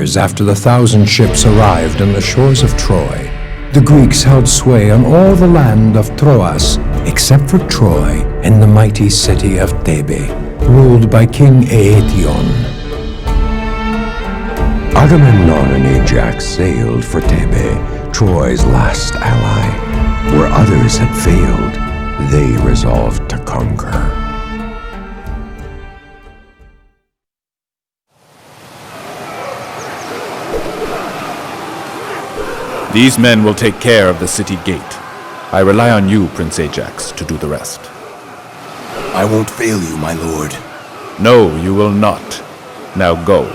[SPEAKER 1] Years after the 1,000 ships arrived on the shores of Troy, the Greeks held sway on all the land of Troas except for Troy and the mighty city of Thebe, ruled by King Aetion.
[SPEAKER 19] Agamemnon and Ajax sailed for Thebe, Troy's last ally. Where others had failed, they resolved to conquer.
[SPEAKER 6] These men will take care of the city gate. I rely on you, Prince Ajax, to do the rest.
[SPEAKER 2] I won't fail you, my lord.
[SPEAKER 6] No, you will not. Now go.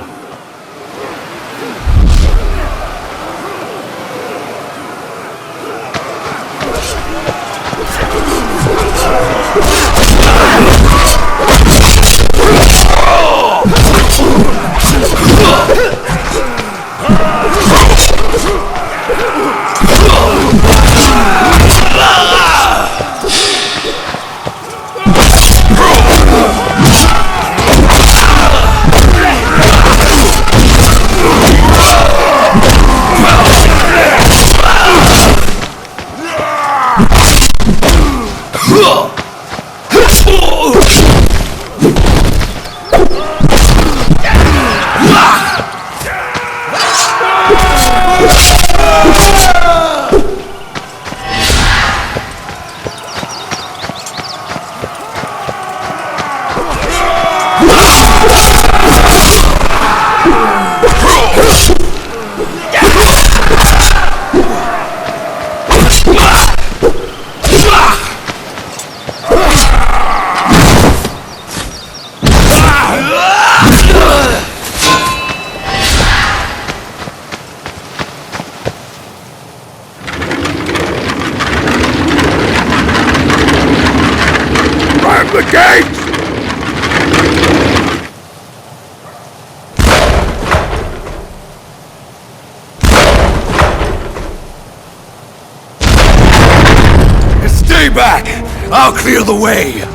[SPEAKER 3] The gate!
[SPEAKER 7] Stay back! I'll clear the way!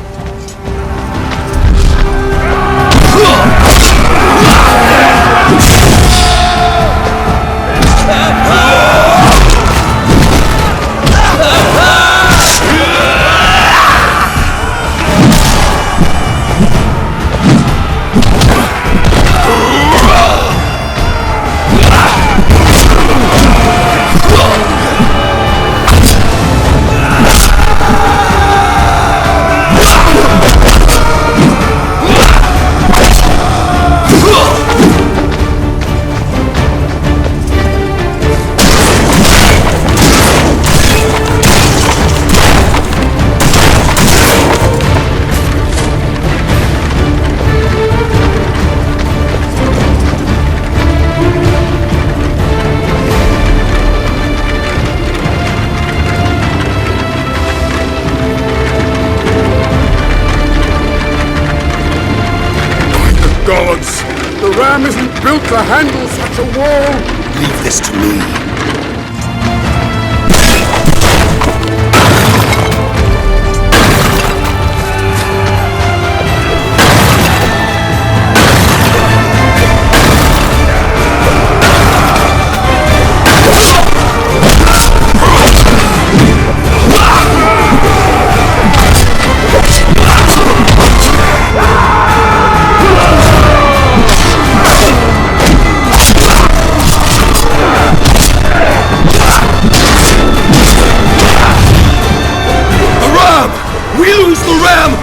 [SPEAKER 7] Gods! The ram isn't built to handle such a wall!
[SPEAKER 3] Leave this to me.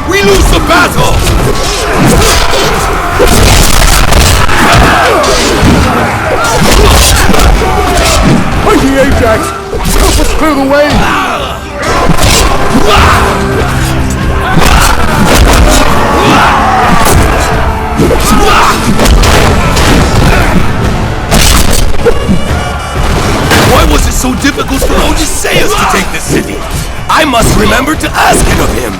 [SPEAKER 7] We lose the battle! Mighty Ajax! Help us clear the way!
[SPEAKER 13] Why was it so difficult for Odysseus to take the city? I must remember to ask it of him!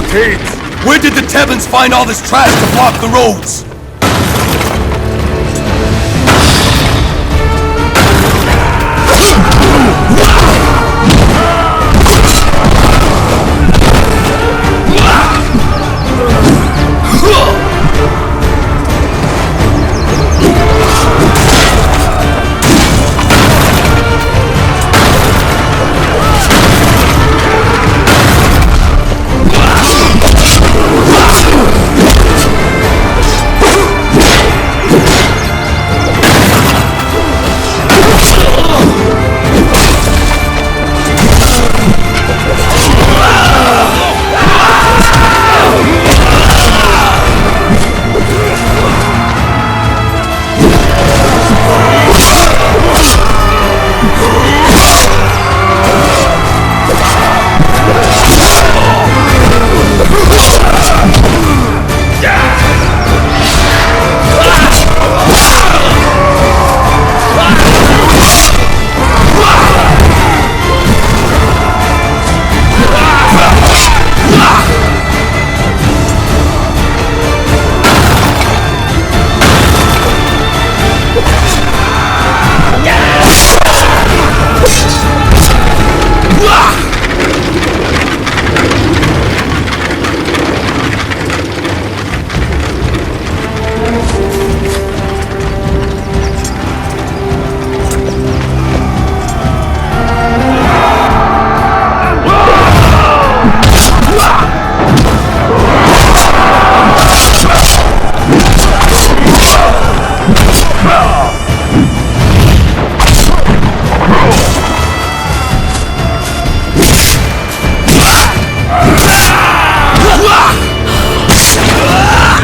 [SPEAKER 2] blockades! Where did the Tebans find all this trash to block the roads?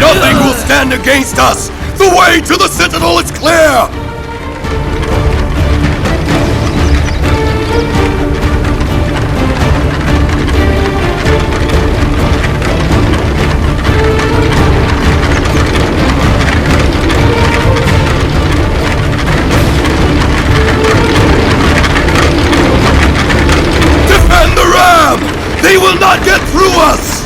[SPEAKER 2] Nothing will stand against us! The way to the Citadel is clear! Defend the ram! They will not get through us!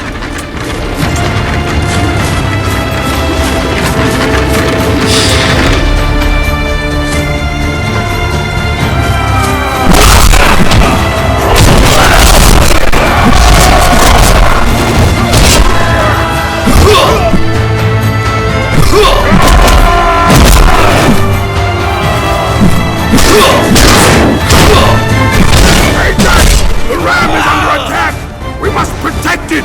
[SPEAKER 7] The ram is under attack! We must protect it!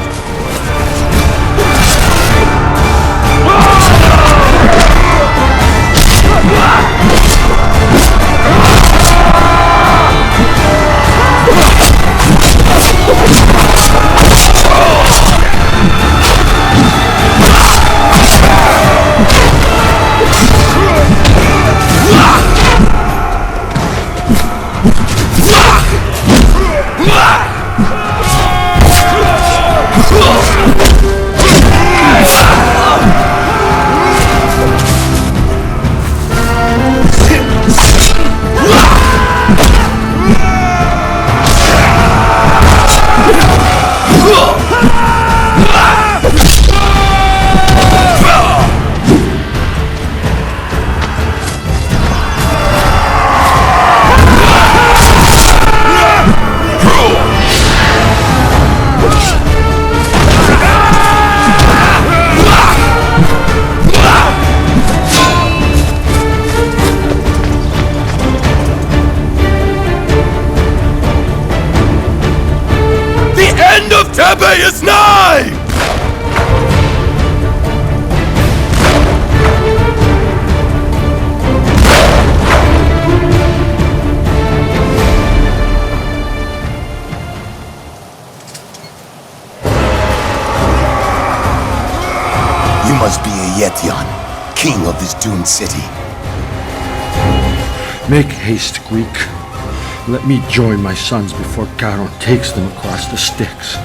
[SPEAKER 2] Tebe is nigh!
[SPEAKER 20] You must be a Yetyan, king of this doomed city.
[SPEAKER 21] Make haste, Greek. Let me join my sons before Charon takes them across the Styx.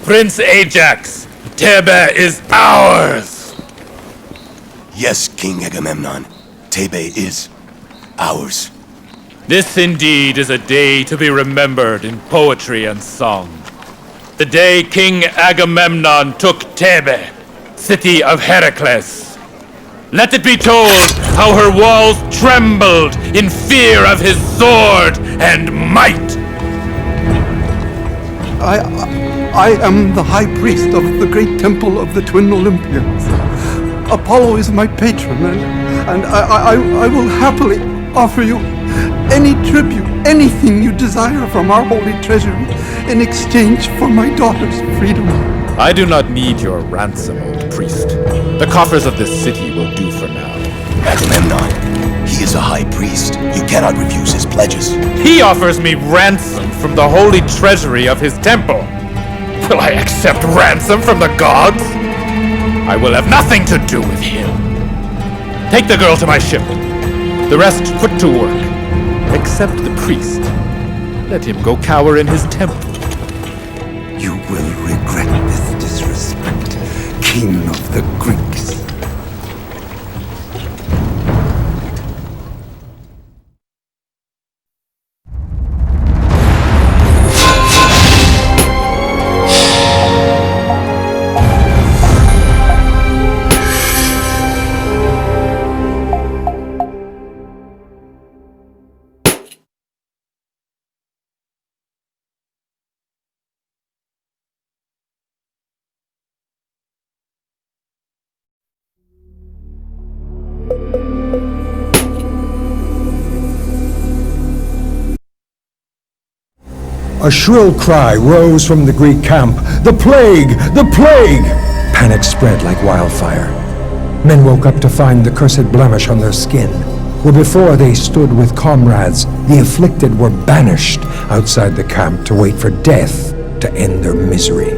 [SPEAKER 4] Prince Ajax, Thebe is ours!
[SPEAKER 20] Yes, King Agamemnon. Thebe is ours.
[SPEAKER 6] This indeed is a day to be remembered in poetry and song. The day King Agamemnon took Thebe, city of Heracles. Let it be told how her walls trembled in fear of his sword and might.
[SPEAKER 8] I am the high priest of the great temple of the twin Olympians. Apollo is my patron, and I will happily offer you any tribute, anything you desire from our holy treasury in exchange for my daughter's freedom.
[SPEAKER 6] I do not need your ransom, old priest. The coffers of this city will do for now.
[SPEAKER 20] Agamemnon, he is a high priest. You cannot refuse his pledges.
[SPEAKER 6] He offers me ransom from the holy treasury of his temple. Will I accept ransom from the gods? I will have nothing to do with him. Take the girl to my ship. The rest put to work. Except the priest. Let him go cower in his temple.
[SPEAKER 3] You will regret this disrespect, King of the Greeks.
[SPEAKER 1] A shrill cry rose from the Greek camp. The plague! The plague! Panic spread like wildfire. Men woke up to find the cursed blemish on their skin, where before they stood with comrades, the afflicted were banished outside the camp to wait for death to end their misery.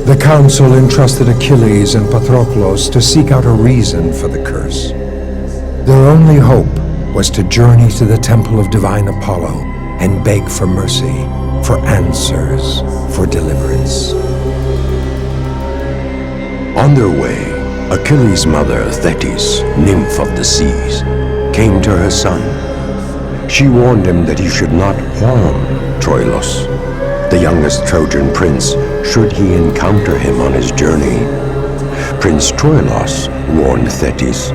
[SPEAKER 1] The council entrusted Achilles and Patroclus to seek out a reason for the curse. Their only hope was to journey to the temple of divine Apollo and beg for mercy, for answers, for deliverance.
[SPEAKER 19] On their way, Achilles' mother, Thetis, nymph of the seas, came to her son. She warned him that he should not harm Troilus, the youngest Trojan prince, should he encounter him on his journey. Prince Troilus, warned Thetis,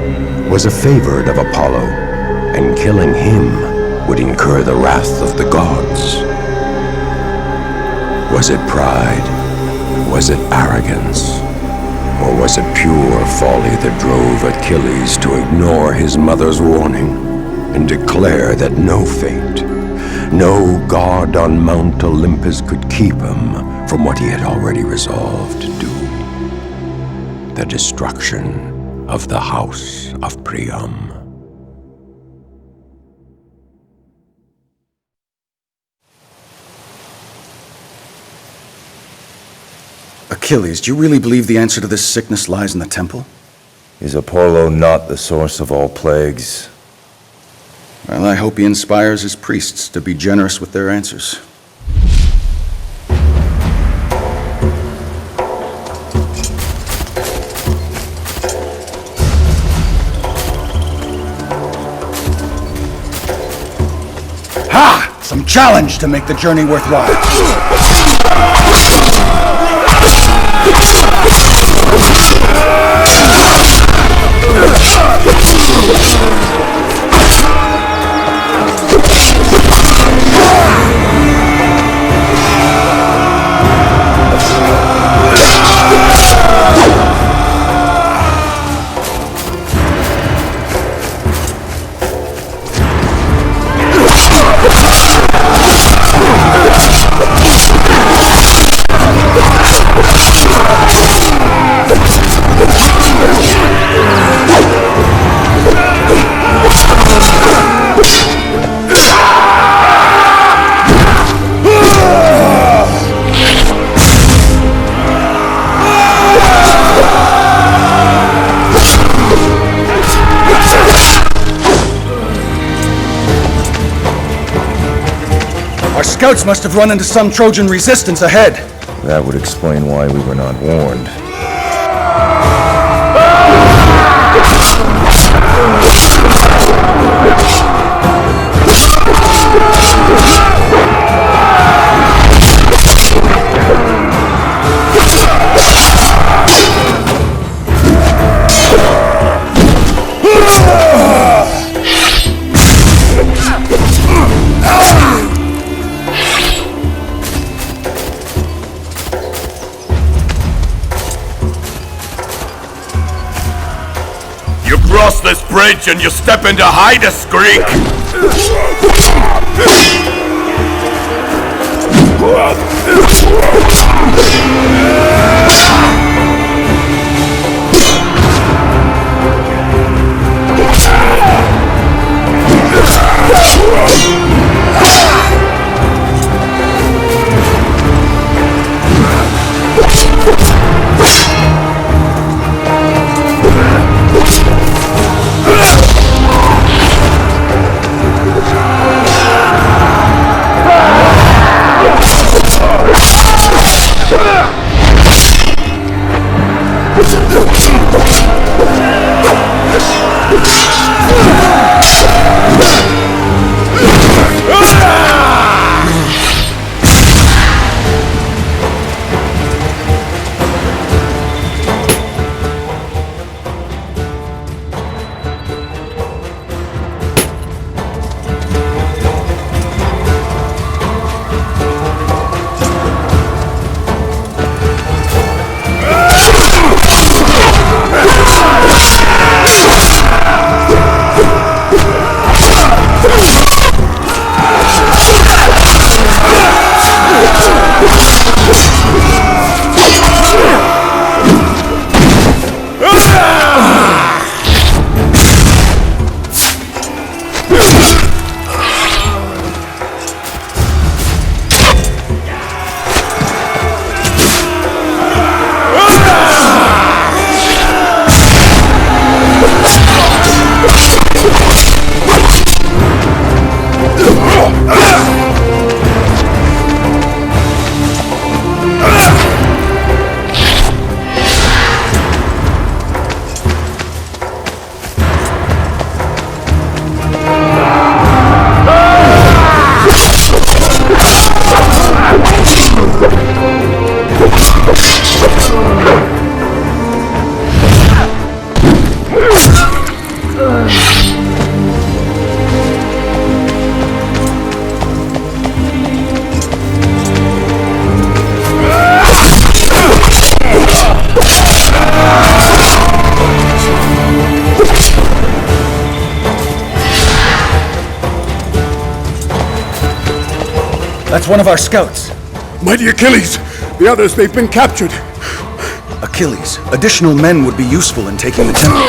[SPEAKER 19] was a favored of Apollo, and killing him would incur the wrath of the gods. Was it pride? Was it arrogance? Or was it pure folly that drove Achilles to ignore his mother's warning and declare that no fate, no god on Mount Olympus could keep him from what he had already resolved to do? The destruction of the house of Priam.
[SPEAKER 2] Achilles, do you really believe the answer to this sickness lies in the temple?
[SPEAKER 5] Is Apollo not the source of all plagues?
[SPEAKER 2] Well, I hope he inspires his priests to be generous with their answers. Ha! Some challenge to make the journey worthwhile. Our scouts must have run into some Trojan resistance ahead.
[SPEAKER 5] That would explain why we were not warned.
[SPEAKER 4] You cross this bridge and you step into Hydas, Greek!
[SPEAKER 2] That's one of our scouts.
[SPEAKER 8] Mighty Achilles! The others, they've been captured.
[SPEAKER 2] Achilles, additional men would be useful in taking the temple.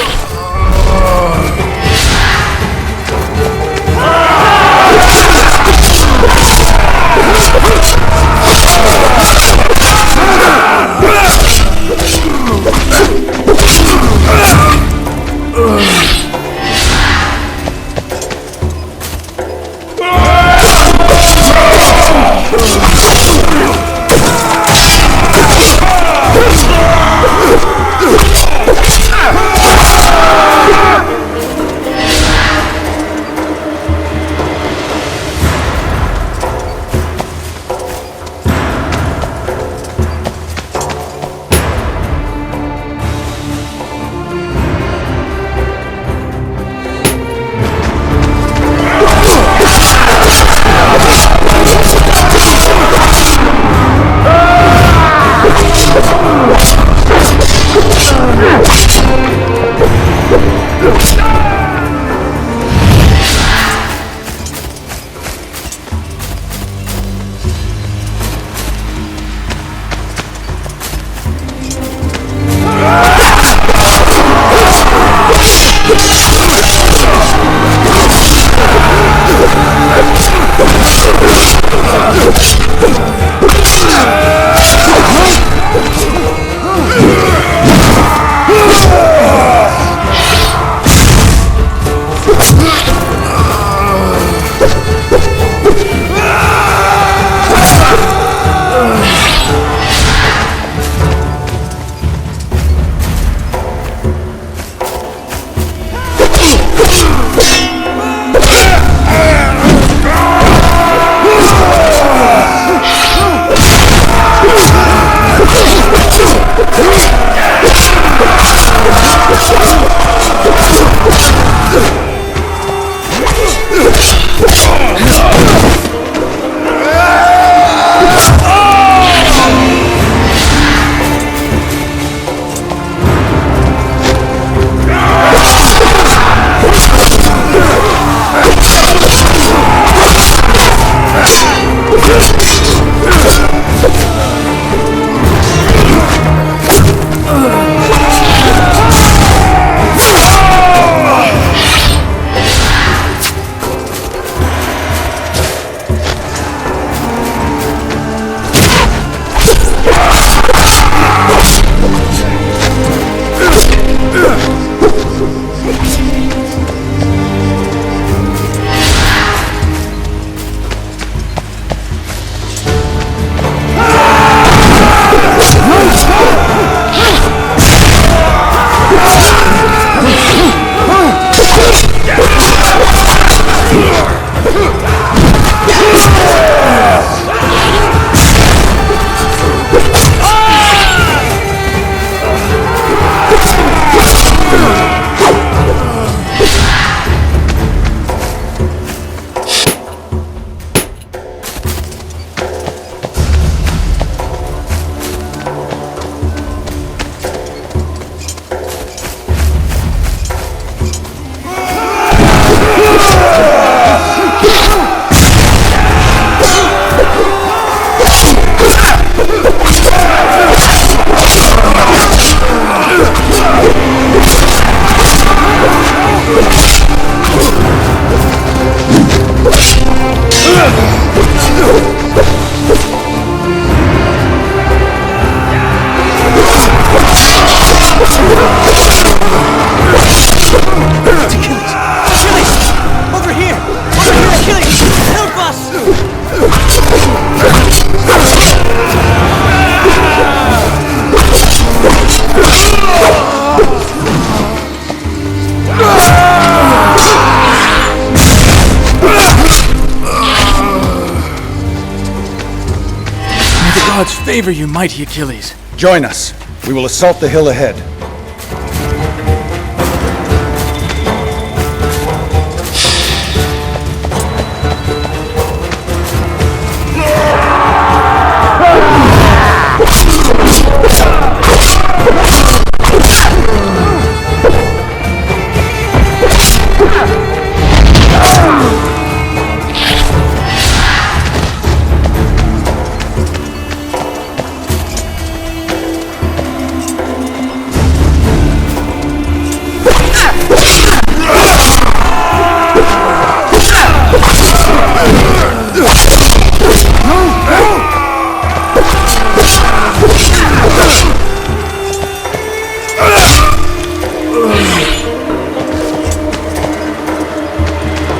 [SPEAKER 11] gods favor you, mighty Achilles.
[SPEAKER 2] Join us. We will assault the hill ahead.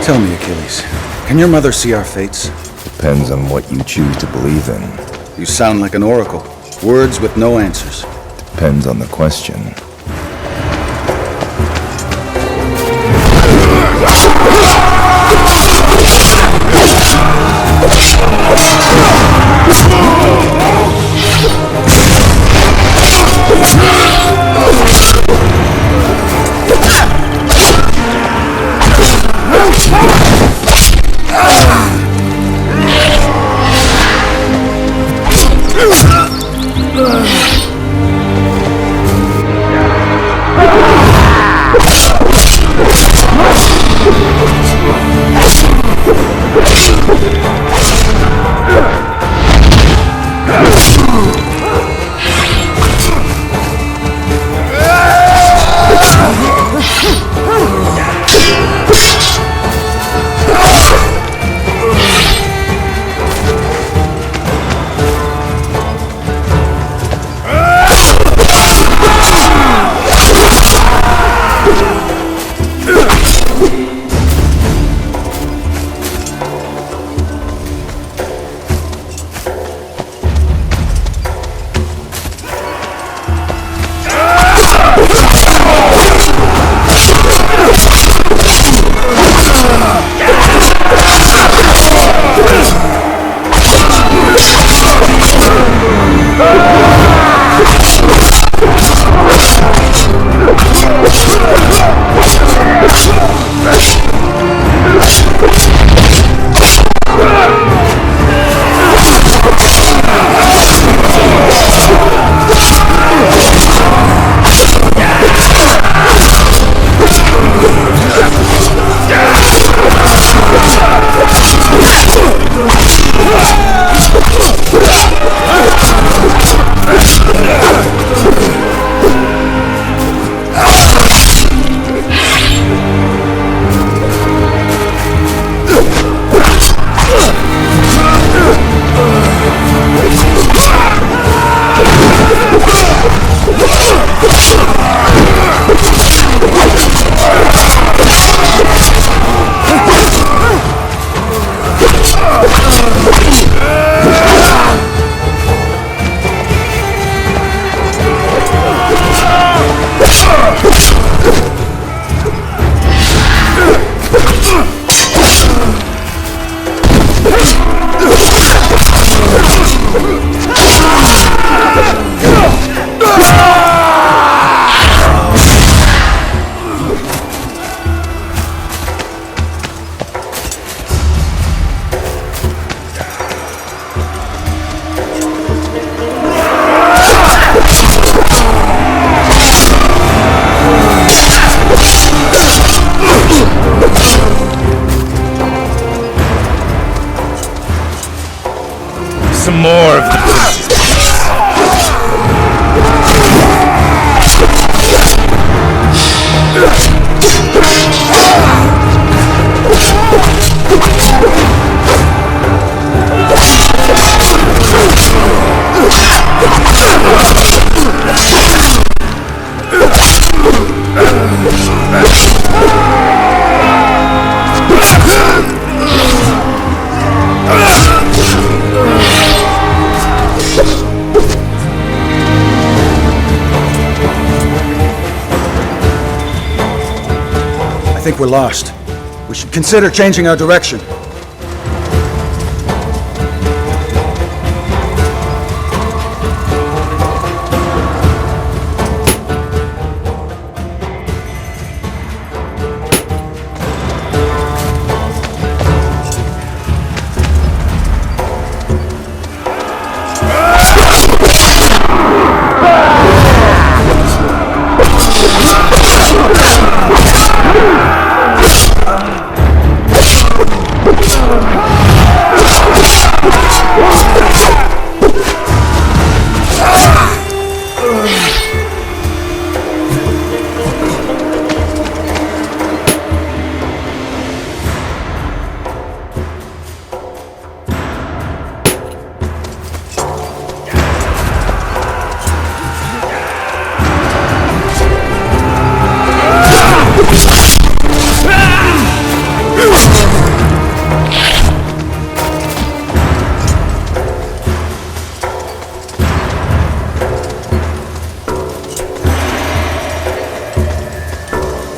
[SPEAKER 2] Tell me, Achilles, can your mother see our fates?
[SPEAKER 14] Depends on what you choose to believe in.
[SPEAKER 2] You sound like an oracle. Words with no answers.
[SPEAKER 14] Depends on the question.
[SPEAKER 5] Some more of the prince's
[SPEAKER 2] I think we're lost. We should consider changing our direction.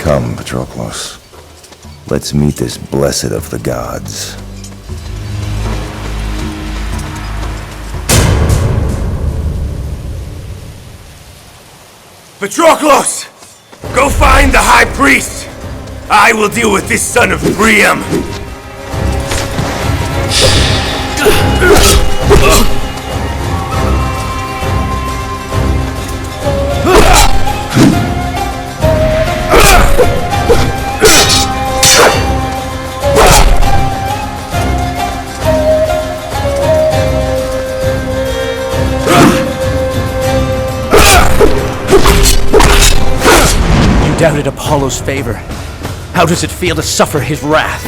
[SPEAKER 14] Come, Patroclus. Let's meet this blessed of the gods.
[SPEAKER 3] Patroclus! Go find the High Priest! I will deal with this son of Priam!
[SPEAKER 13] You doubted Apollo's favor. How does it feel to suffer his wrath?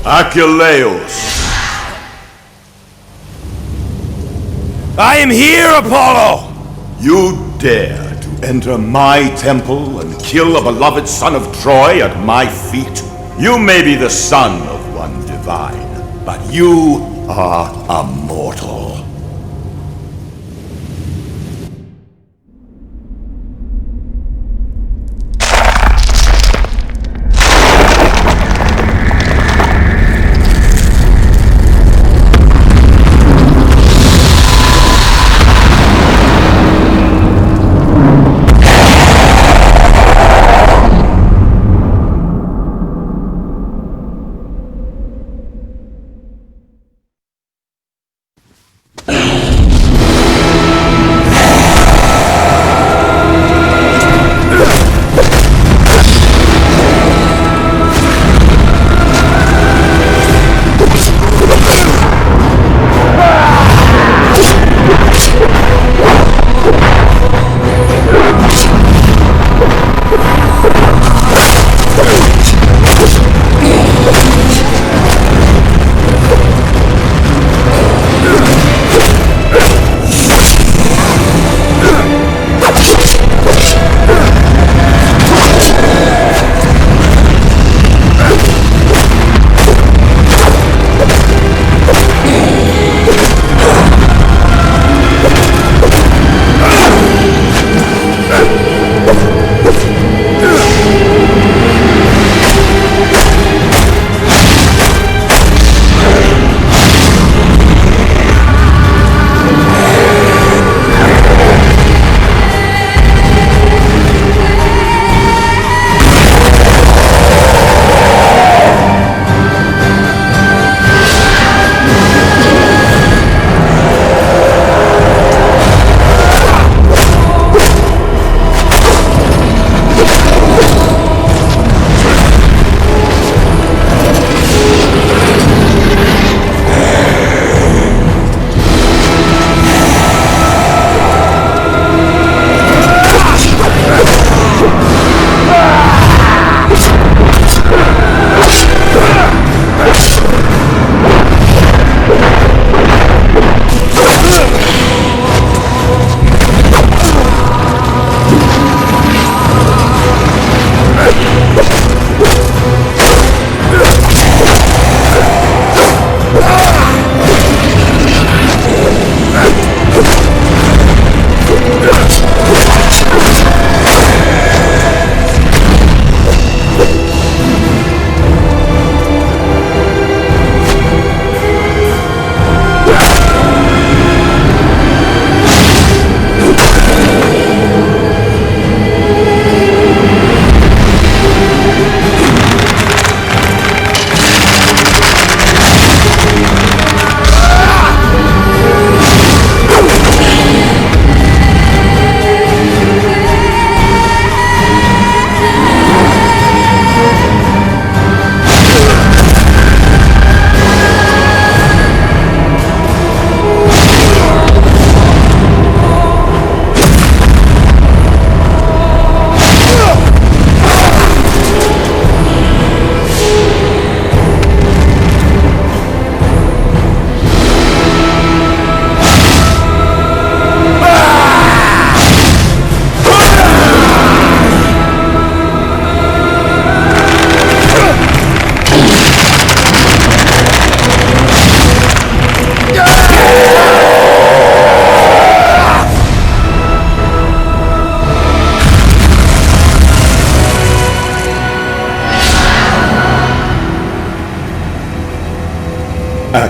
[SPEAKER 3] Achilleus! I am here, Apollo! You dare to enter my temple and kill a beloved son of Troy at my feet? You may be the son of one divine, but you are a mortal.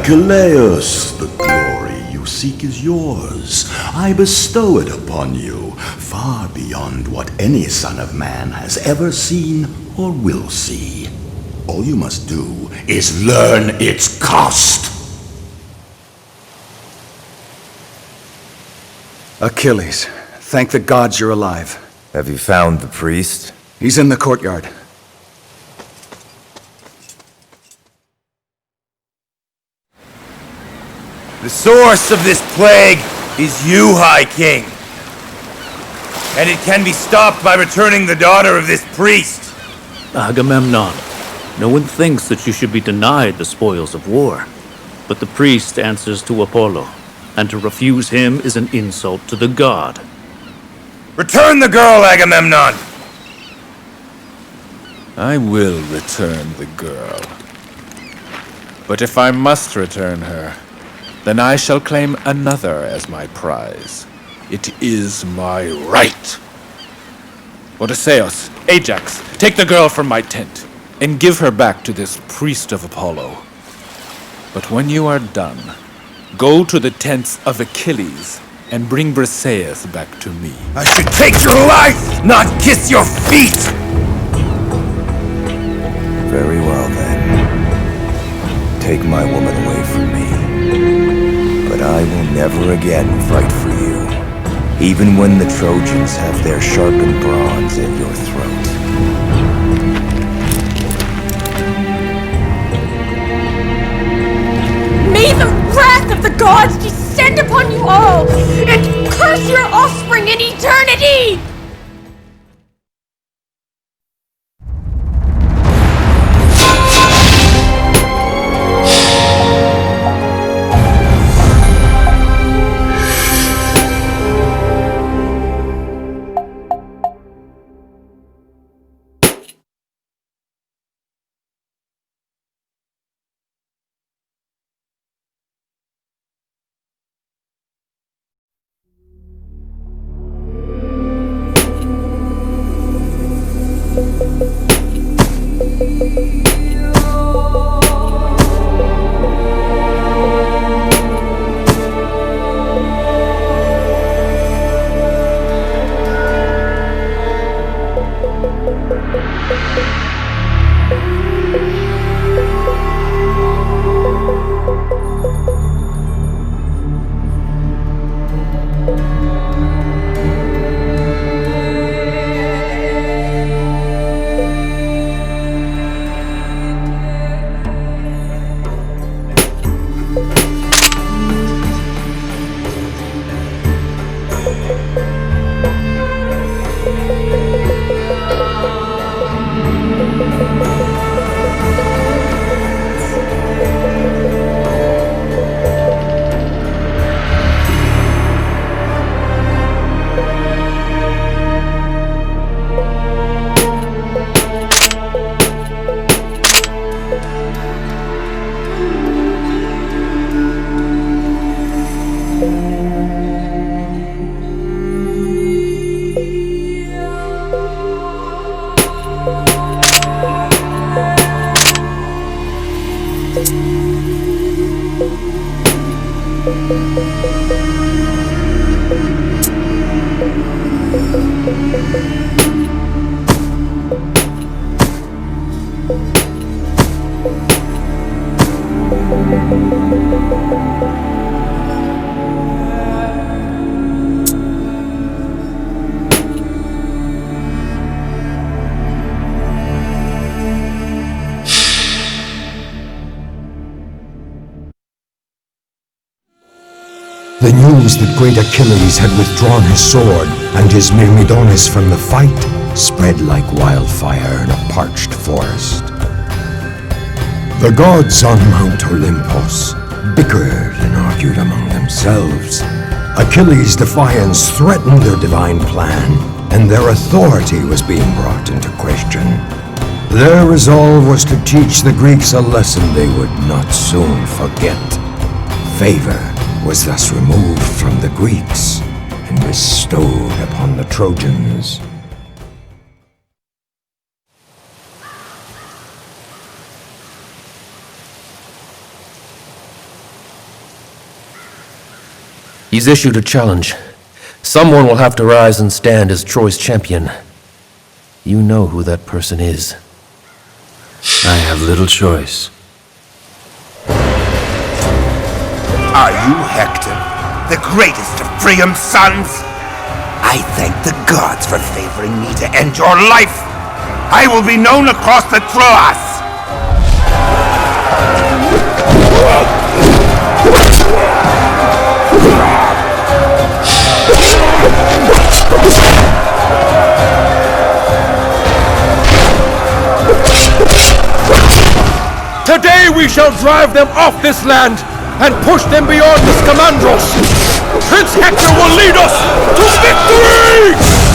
[SPEAKER 10] Achilles, the glory you seek is yours. I bestow it upon you, far beyond what any son of man has ever seen or will see. All you must do is learn its cost.
[SPEAKER 2] Achilles, thank the gods you're alive.
[SPEAKER 5] Have you found the priest?
[SPEAKER 2] He's in the courtyard.
[SPEAKER 5] The source of this plague is you, High King. And it can be stopped by returning the daughter of this priest.
[SPEAKER 22] Agamemnon, no one thinks that you should be denied the spoils of war. But the priest answers to Apollo, and to refuse him is an insult to the god.
[SPEAKER 5] Return the girl, Agamemnon!
[SPEAKER 6] I will return the girl. But if I must return her, then I shall claim another as my prize. It is my right. Odysseus, Ajax, take the girl from my tent, and give her back to this priest of Apollo. But when you are done, go to the tents of Achilles, and bring Briseis back to me.
[SPEAKER 5] I should take your life, not kiss your feet!
[SPEAKER 14] Very well, then. Take my woman away from me. But I will never again fight for you, even when the Trojans have their sharpened bronze at your throat.
[SPEAKER 16] May the wrath of the gods descend upon you all, and curse your offspring in eternity!
[SPEAKER 1] The news that great Achilles had withdrawn his sword and his Myrmidones from the fight spread like wildfire in a parched forest. The gods on Mount Olympus bickered and argued among themselves. Achilles' defiance threatened their divine plan, and their authority was being brought into question. Their resolve was to teach the Greeks a lesson they would not soon forget. Favor was thus removed from the Greeks and bestowed upon the Trojans.
[SPEAKER 13] He's issued a challenge. Someone will have to rise and stand as Troy's champion. You know who that person is.
[SPEAKER 9] I have little choice.
[SPEAKER 3] Are you Hector, the greatest of Priam's sons? I thank the gods for favoring me to end your life. I will be known across the Troas.
[SPEAKER 11] Today we shall drive them off this land and push them beyond the Scamandros. Prince Hector will lead us to victory!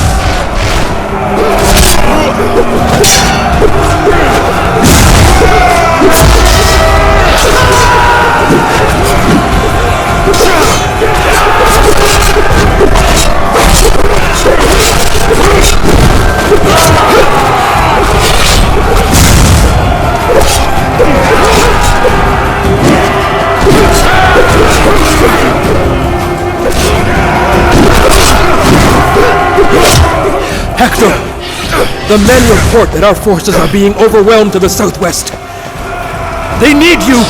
[SPEAKER 11] Hector, the men report that our forces are being overwhelmed to the southwest. They need you!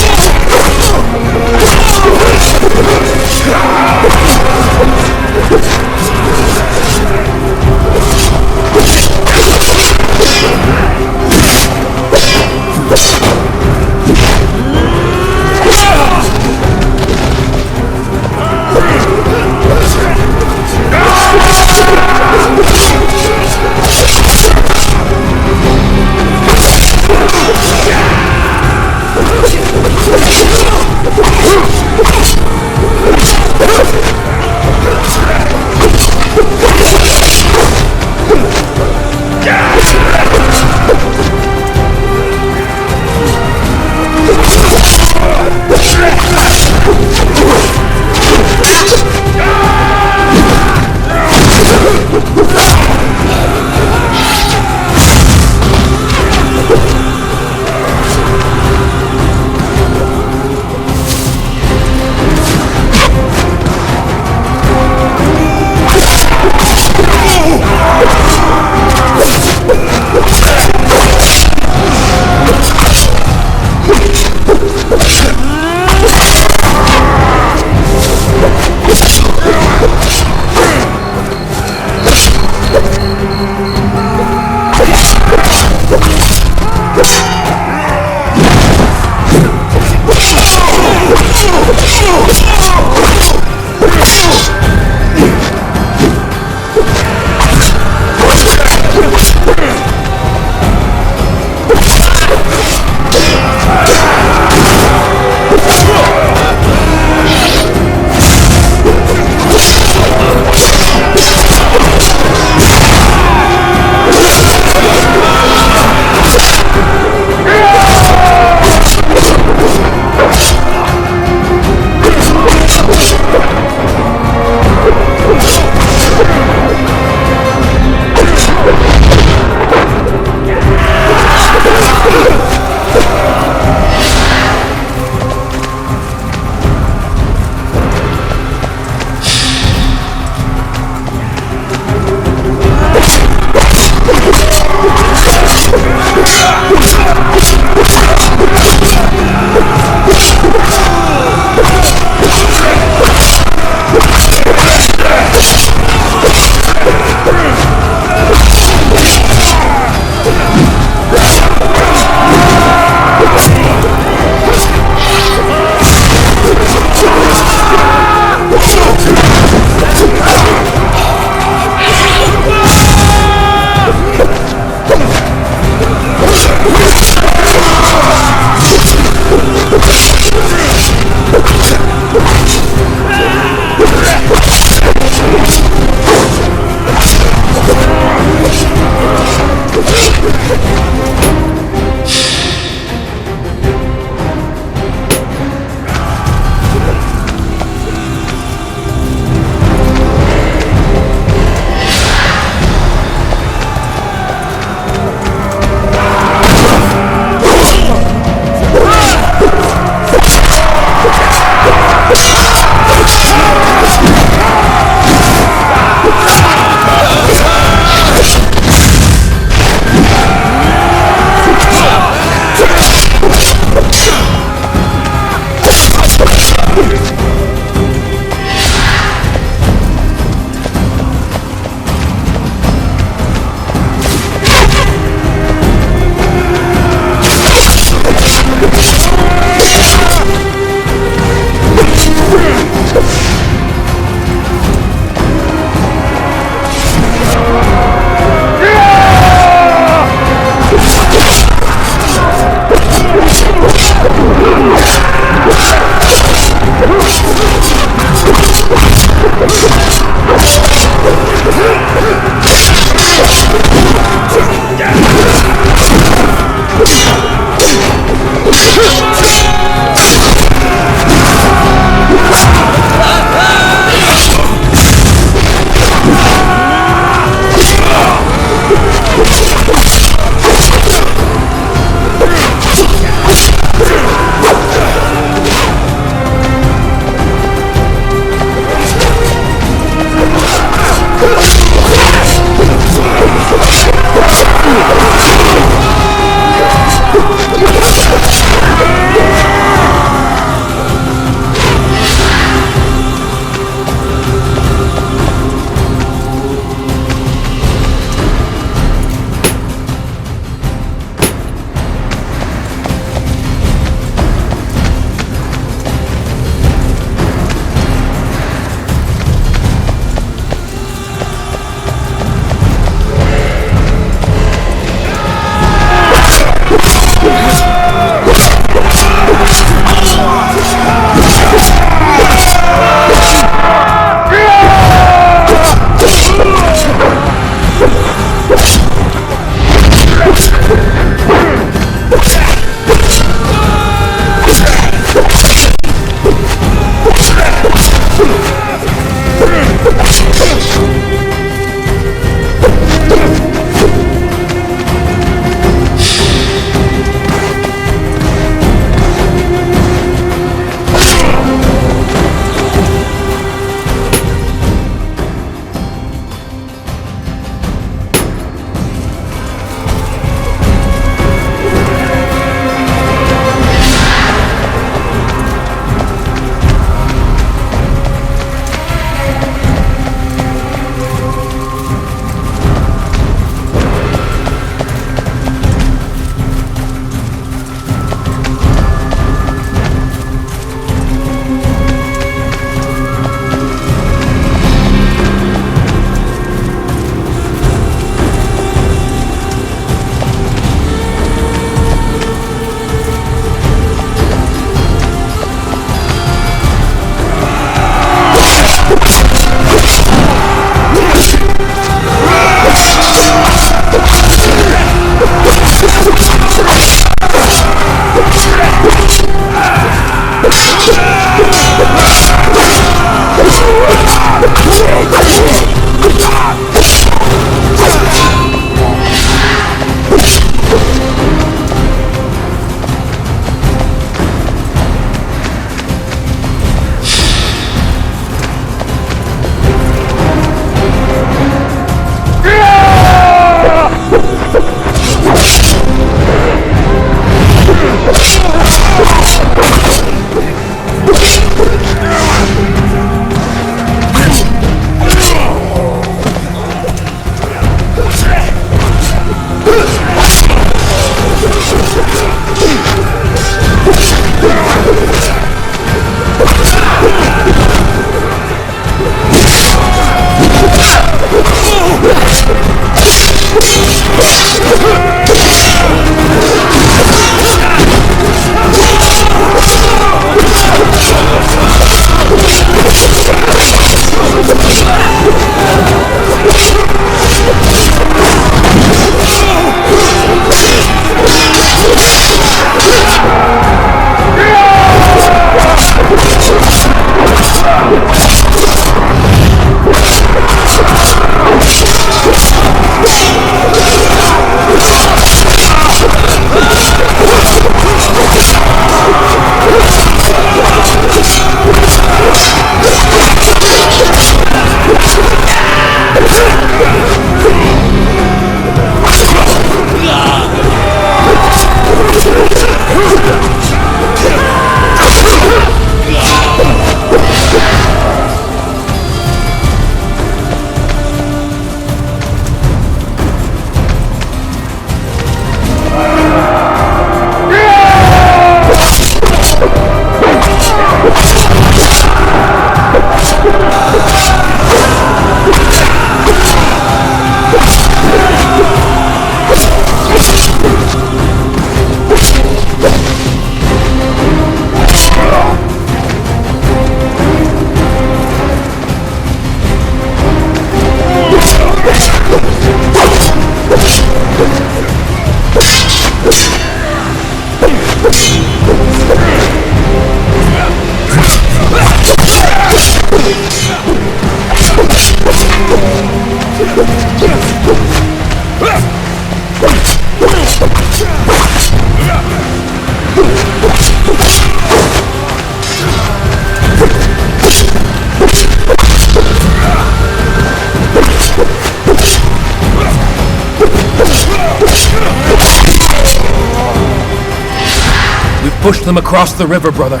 [SPEAKER 11] Pushed them across the river, brother.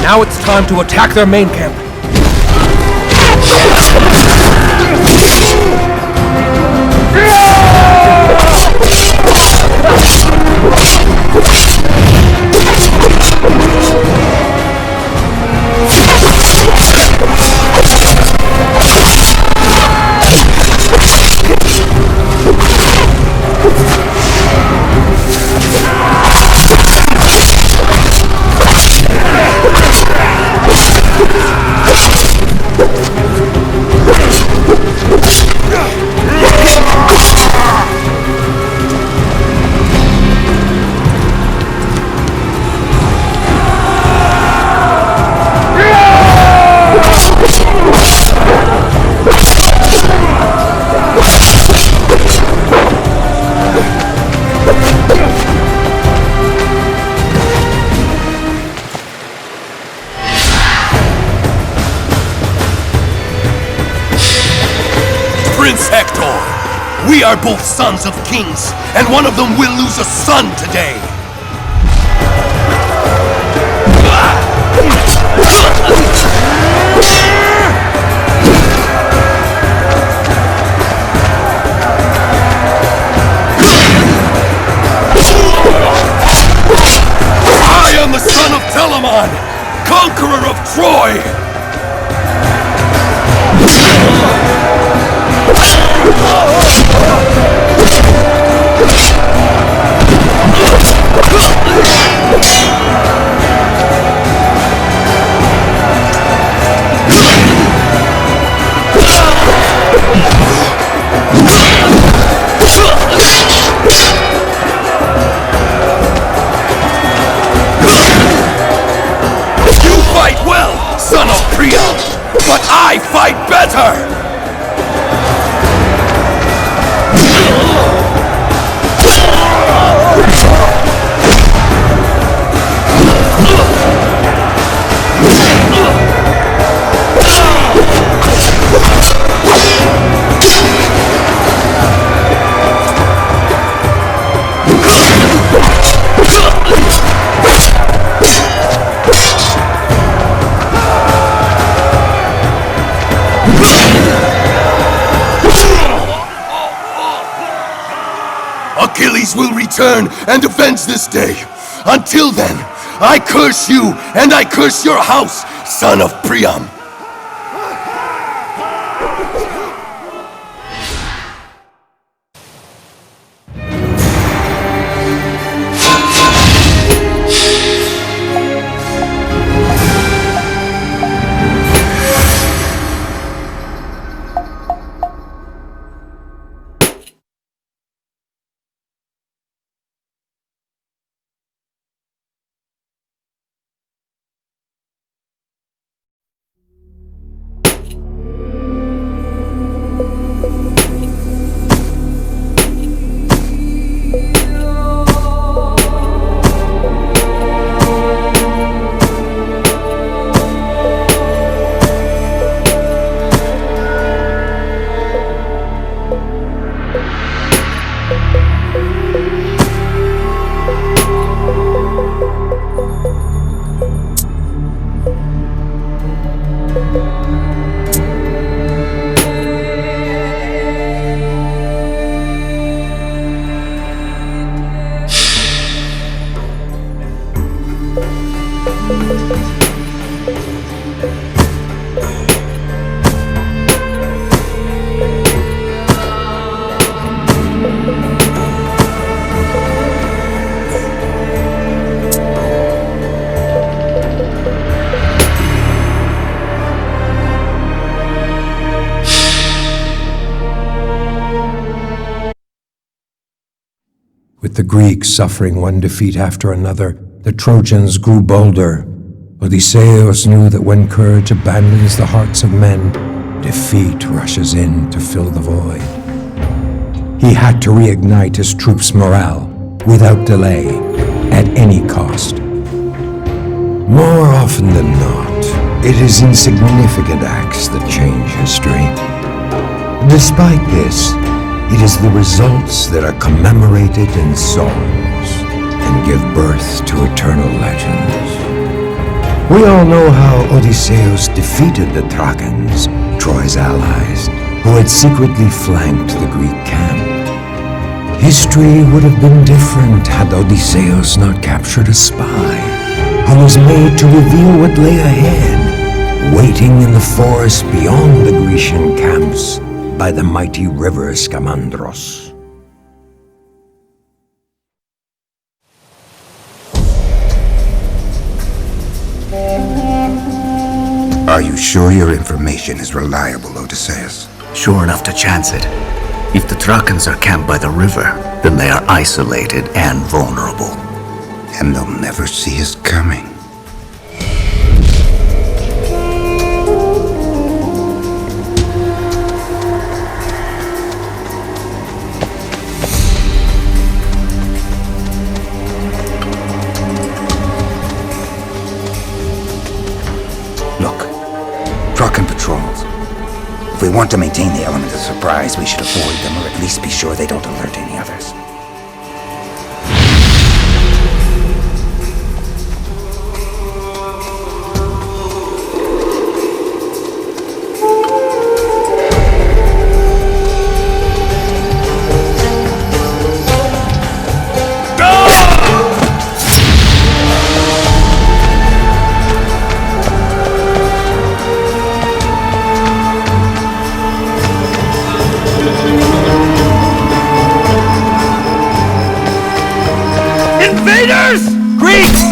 [SPEAKER 11] Now it's time to attack their main camp.
[SPEAKER 20] Prince Hector, we are both sons of kings, and one of them will lose a son today. I am the son of Telamon, conqueror of Troy! You fight well, son of Priam, but I fight better! return and avenge this day. Until then, I curse you and I curse your house, son of Priam.
[SPEAKER 1] With the Greeks suffering one defeat after another, the Trojans grew bolder. Odysseus knew that when courage abandons the hearts of men, defeat rushes in to fill the void. He had to reignite his troops' morale, without delay, at any cost. More often than not, it is insignificant acts that change history. Despite this, it is the results that are commemorated in songs and give birth to eternal legends. We all know how Odysseus defeated the Trojans, Troy's allies, who had secretly flanked the Greek camp. History would have been different had Odysseus not captured a spy who was made to reveal what lay ahead, waiting in the forest beyond the Grecian camps by the mighty river Scamandros.
[SPEAKER 12] Are you sure your information is reliable, Odysseus?
[SPEAKER 18] Sure enough to chance it. If the Trojans are camped by the river, then they are isolated and vulnerable.
[SPEAKER 12] And they'll never see us coming. Trojan patrols. If we want to maintain the element of surprise, we should avoid them or at least be sure they don't alert any others.
[SPEAKER 7] Invaders! Greeks!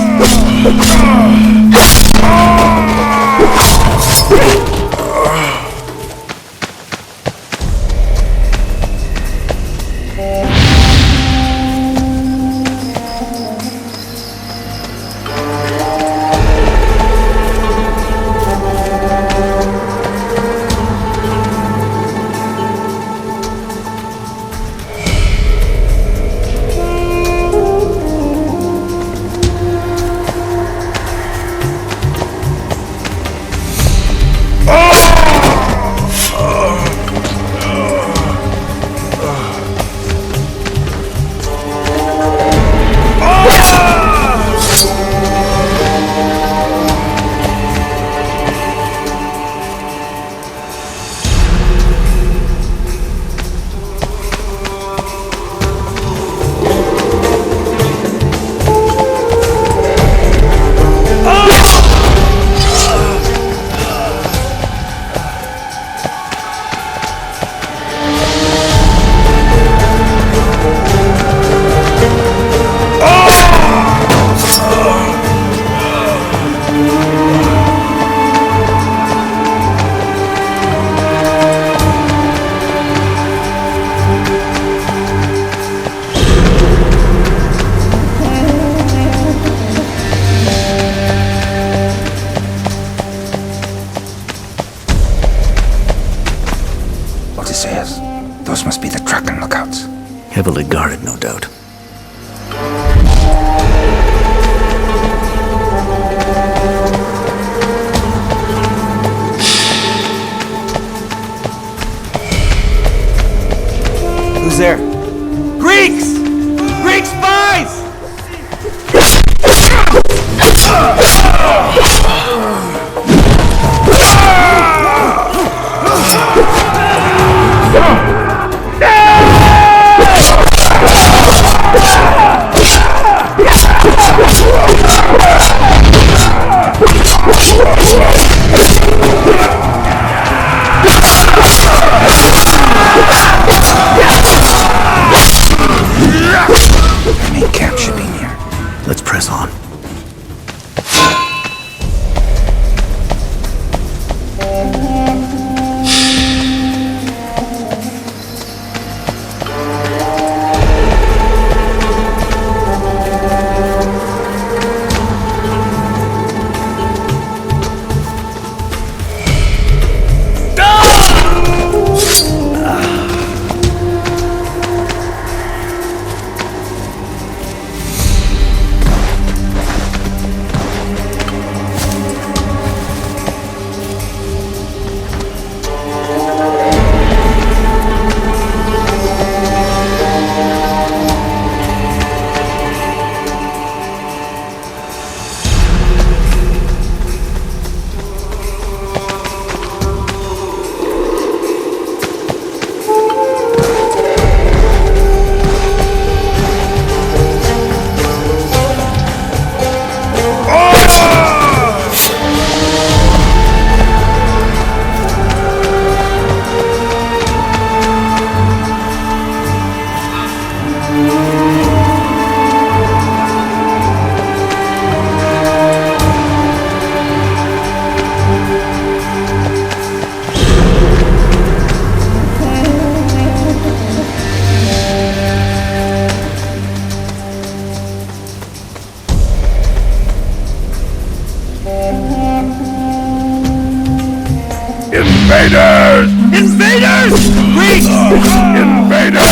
[SPEAKER 18] Heavily guarded, no doubt.
[SPEAKER 5] Who's there? Greeks! Greek spies!
[SPEAKER 18] Main camp should be near. Let's press on.
[SPEAKER 7] Invaders! Invaders! Greeks! Invaders!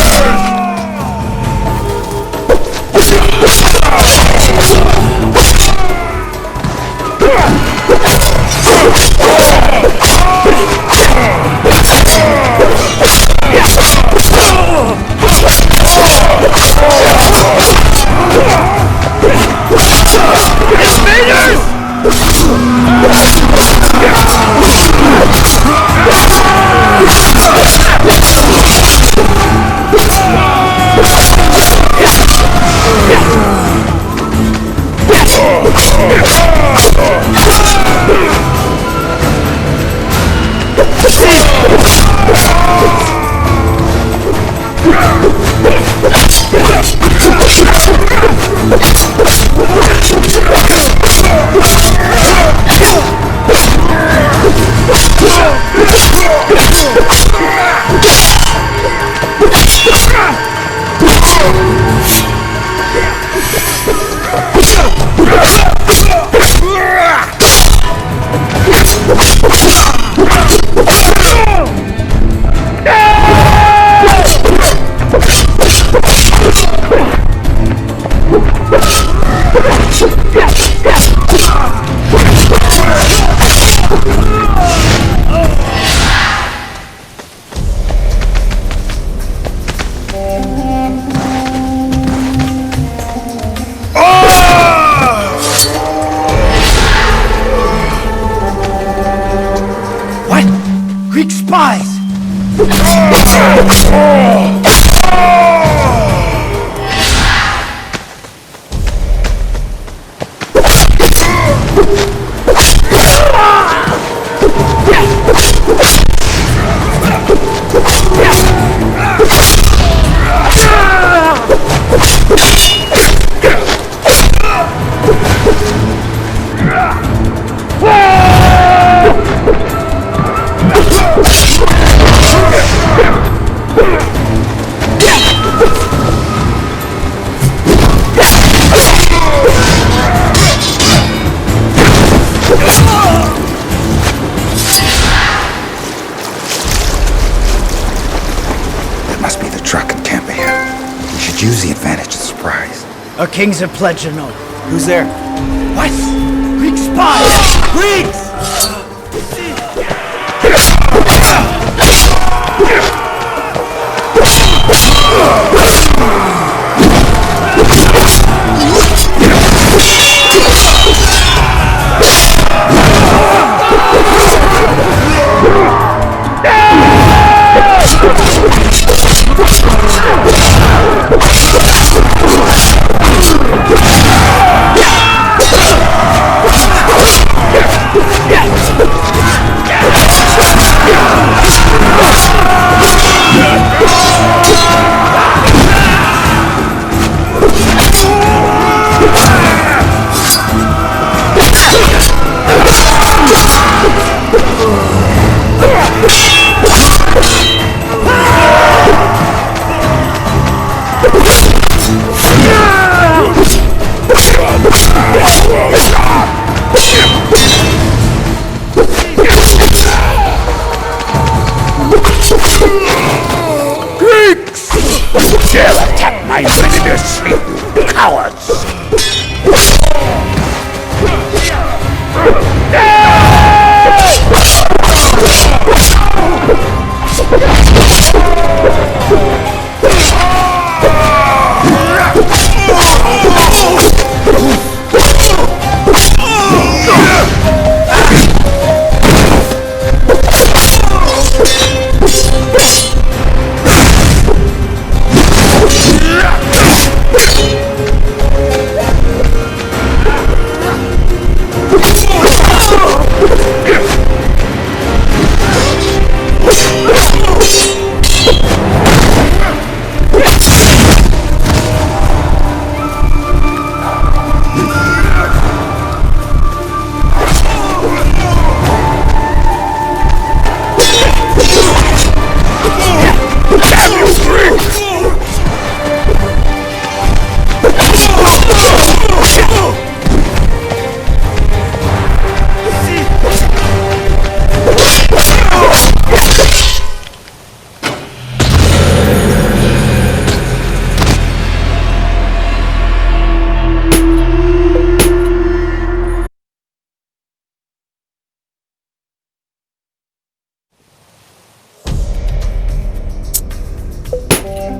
[SPEAKER 5] Greek spies!
[SPEAKER 15] Our kings have pledged an oath.
[SPEAKER 12] Who's there?
[SPEAKER 15] What? Greek spies! Greeks!
[SPEAKER 7] Dare attack my men in their sleep, cowards!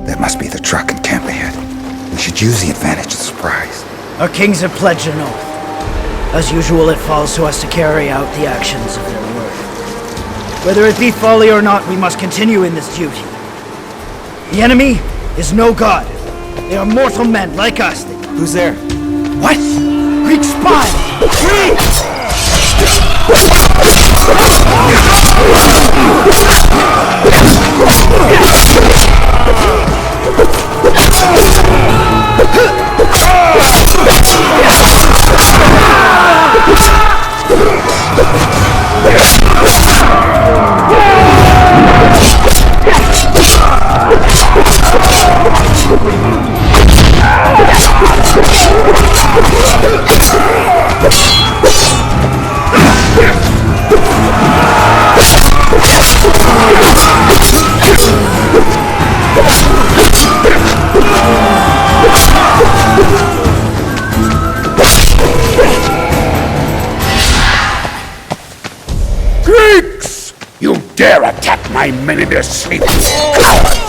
[SPEAKER 12] That must be the truck and camp ahead. We should use the advantage of surprise.
[SPEAKER 15] Our kings have pledged an oath. As usual, it falls to us to carry out the actions of their word. Whether it be folly or not, we must continue in this duty. The enemy is no god. They are mortal men like us.
[SPEAKER 12] Who's there?
[SPEAKER 15] What? Greek spies! Greeks!
[SPEAKER 7] Greeks! You dare attack my men in their sleep, cowards!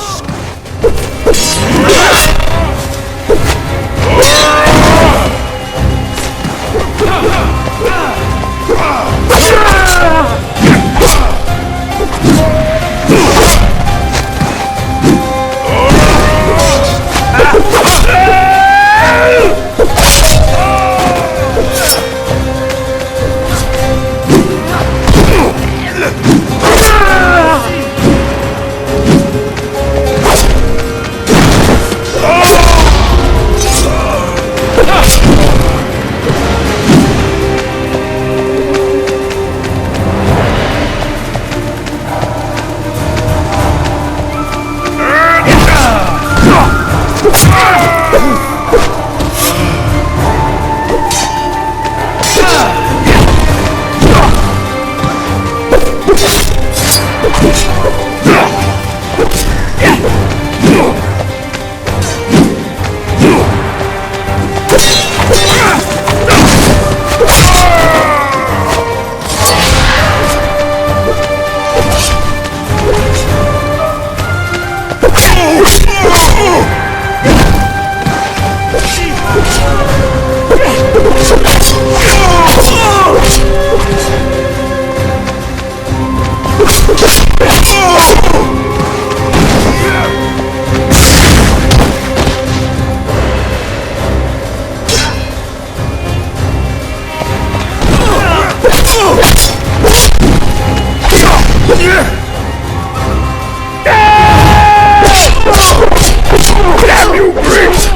[SPEAKER 3] Damn you, Greeks!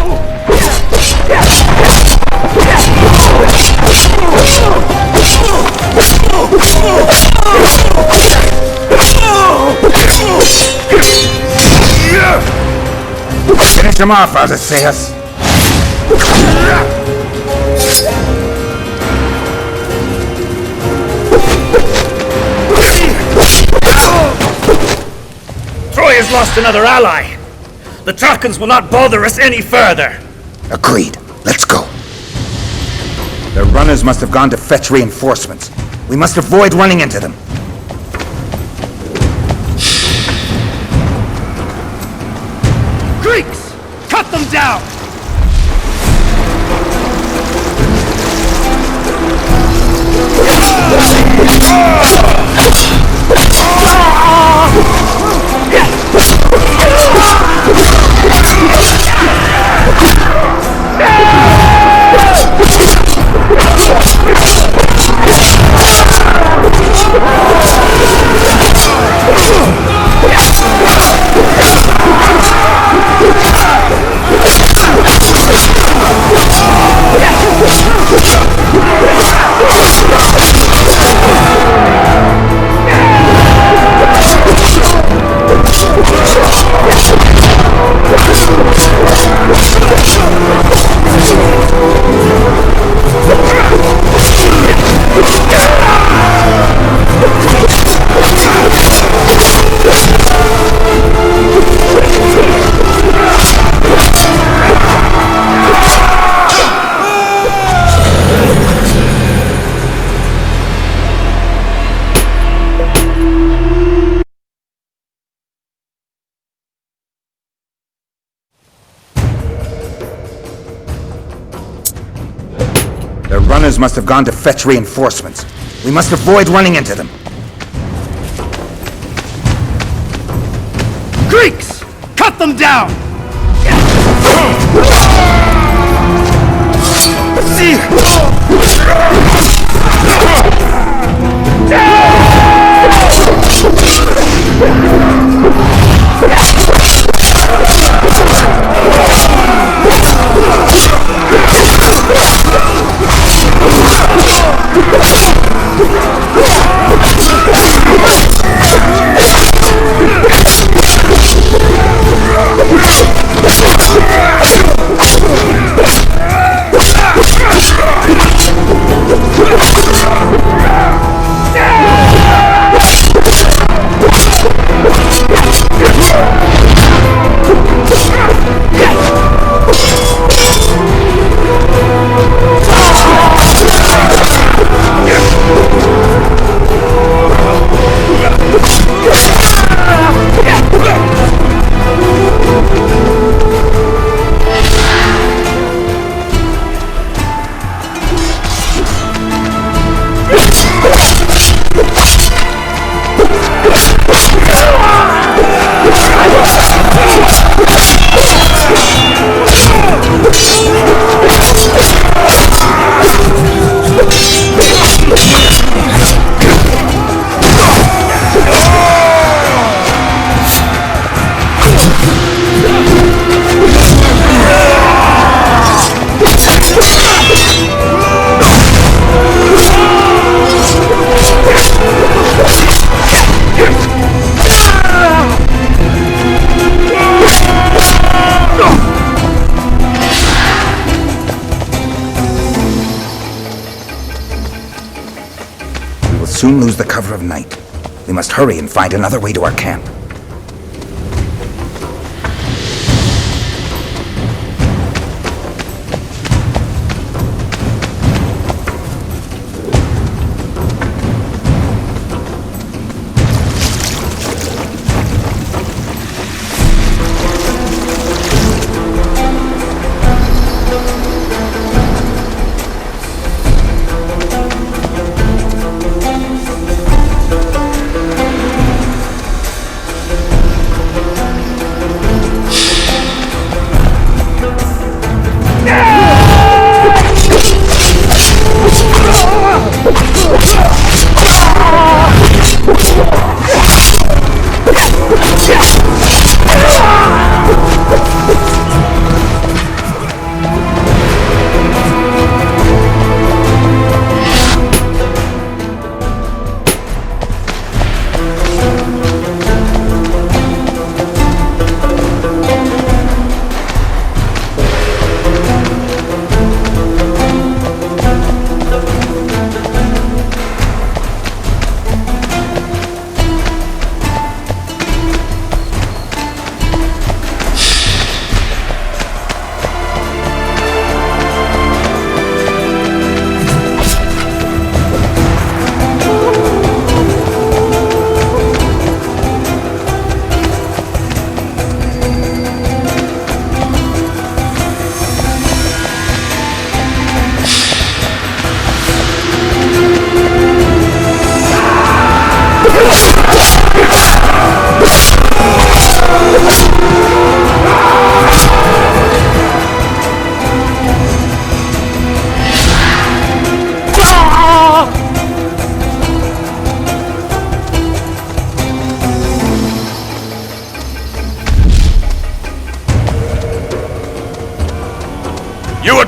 [SPEAKER 3] Finish him off, Odysseus.
[SPEAKER 12] Troy has lost another ally. The Trojans will not bother us any further.
[SPEAKER 14] Agreed. Let's go. Their runners must have gone to fetch reinforcements. We must avoid running into them.
[SPEAKER 15] Greeks! Cut them down!
[SPEAKER 14] Their runners must have gone to fetch reinforcements. We must avoid running into them.
[SPEAKER 15] Greeks! Cut them down!
[SPEAKER 14] Soon lose the cover of night. We must hurry and find another way to our camp.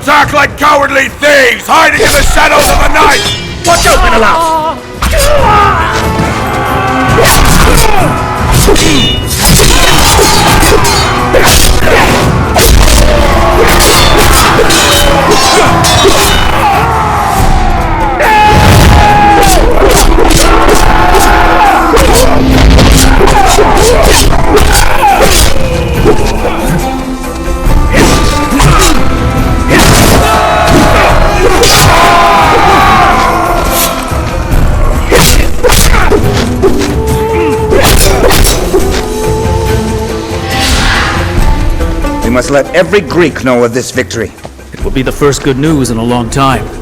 [SPEAKER 7] attack like cowardly thieves, hiding in the shadows of the night!
[SPEAKER 13] Watch out, Menelaus!
[SPEAKER 12] We must let every Greek know of this victory.
[SPEAKER 22] It will be the first good news in a long time.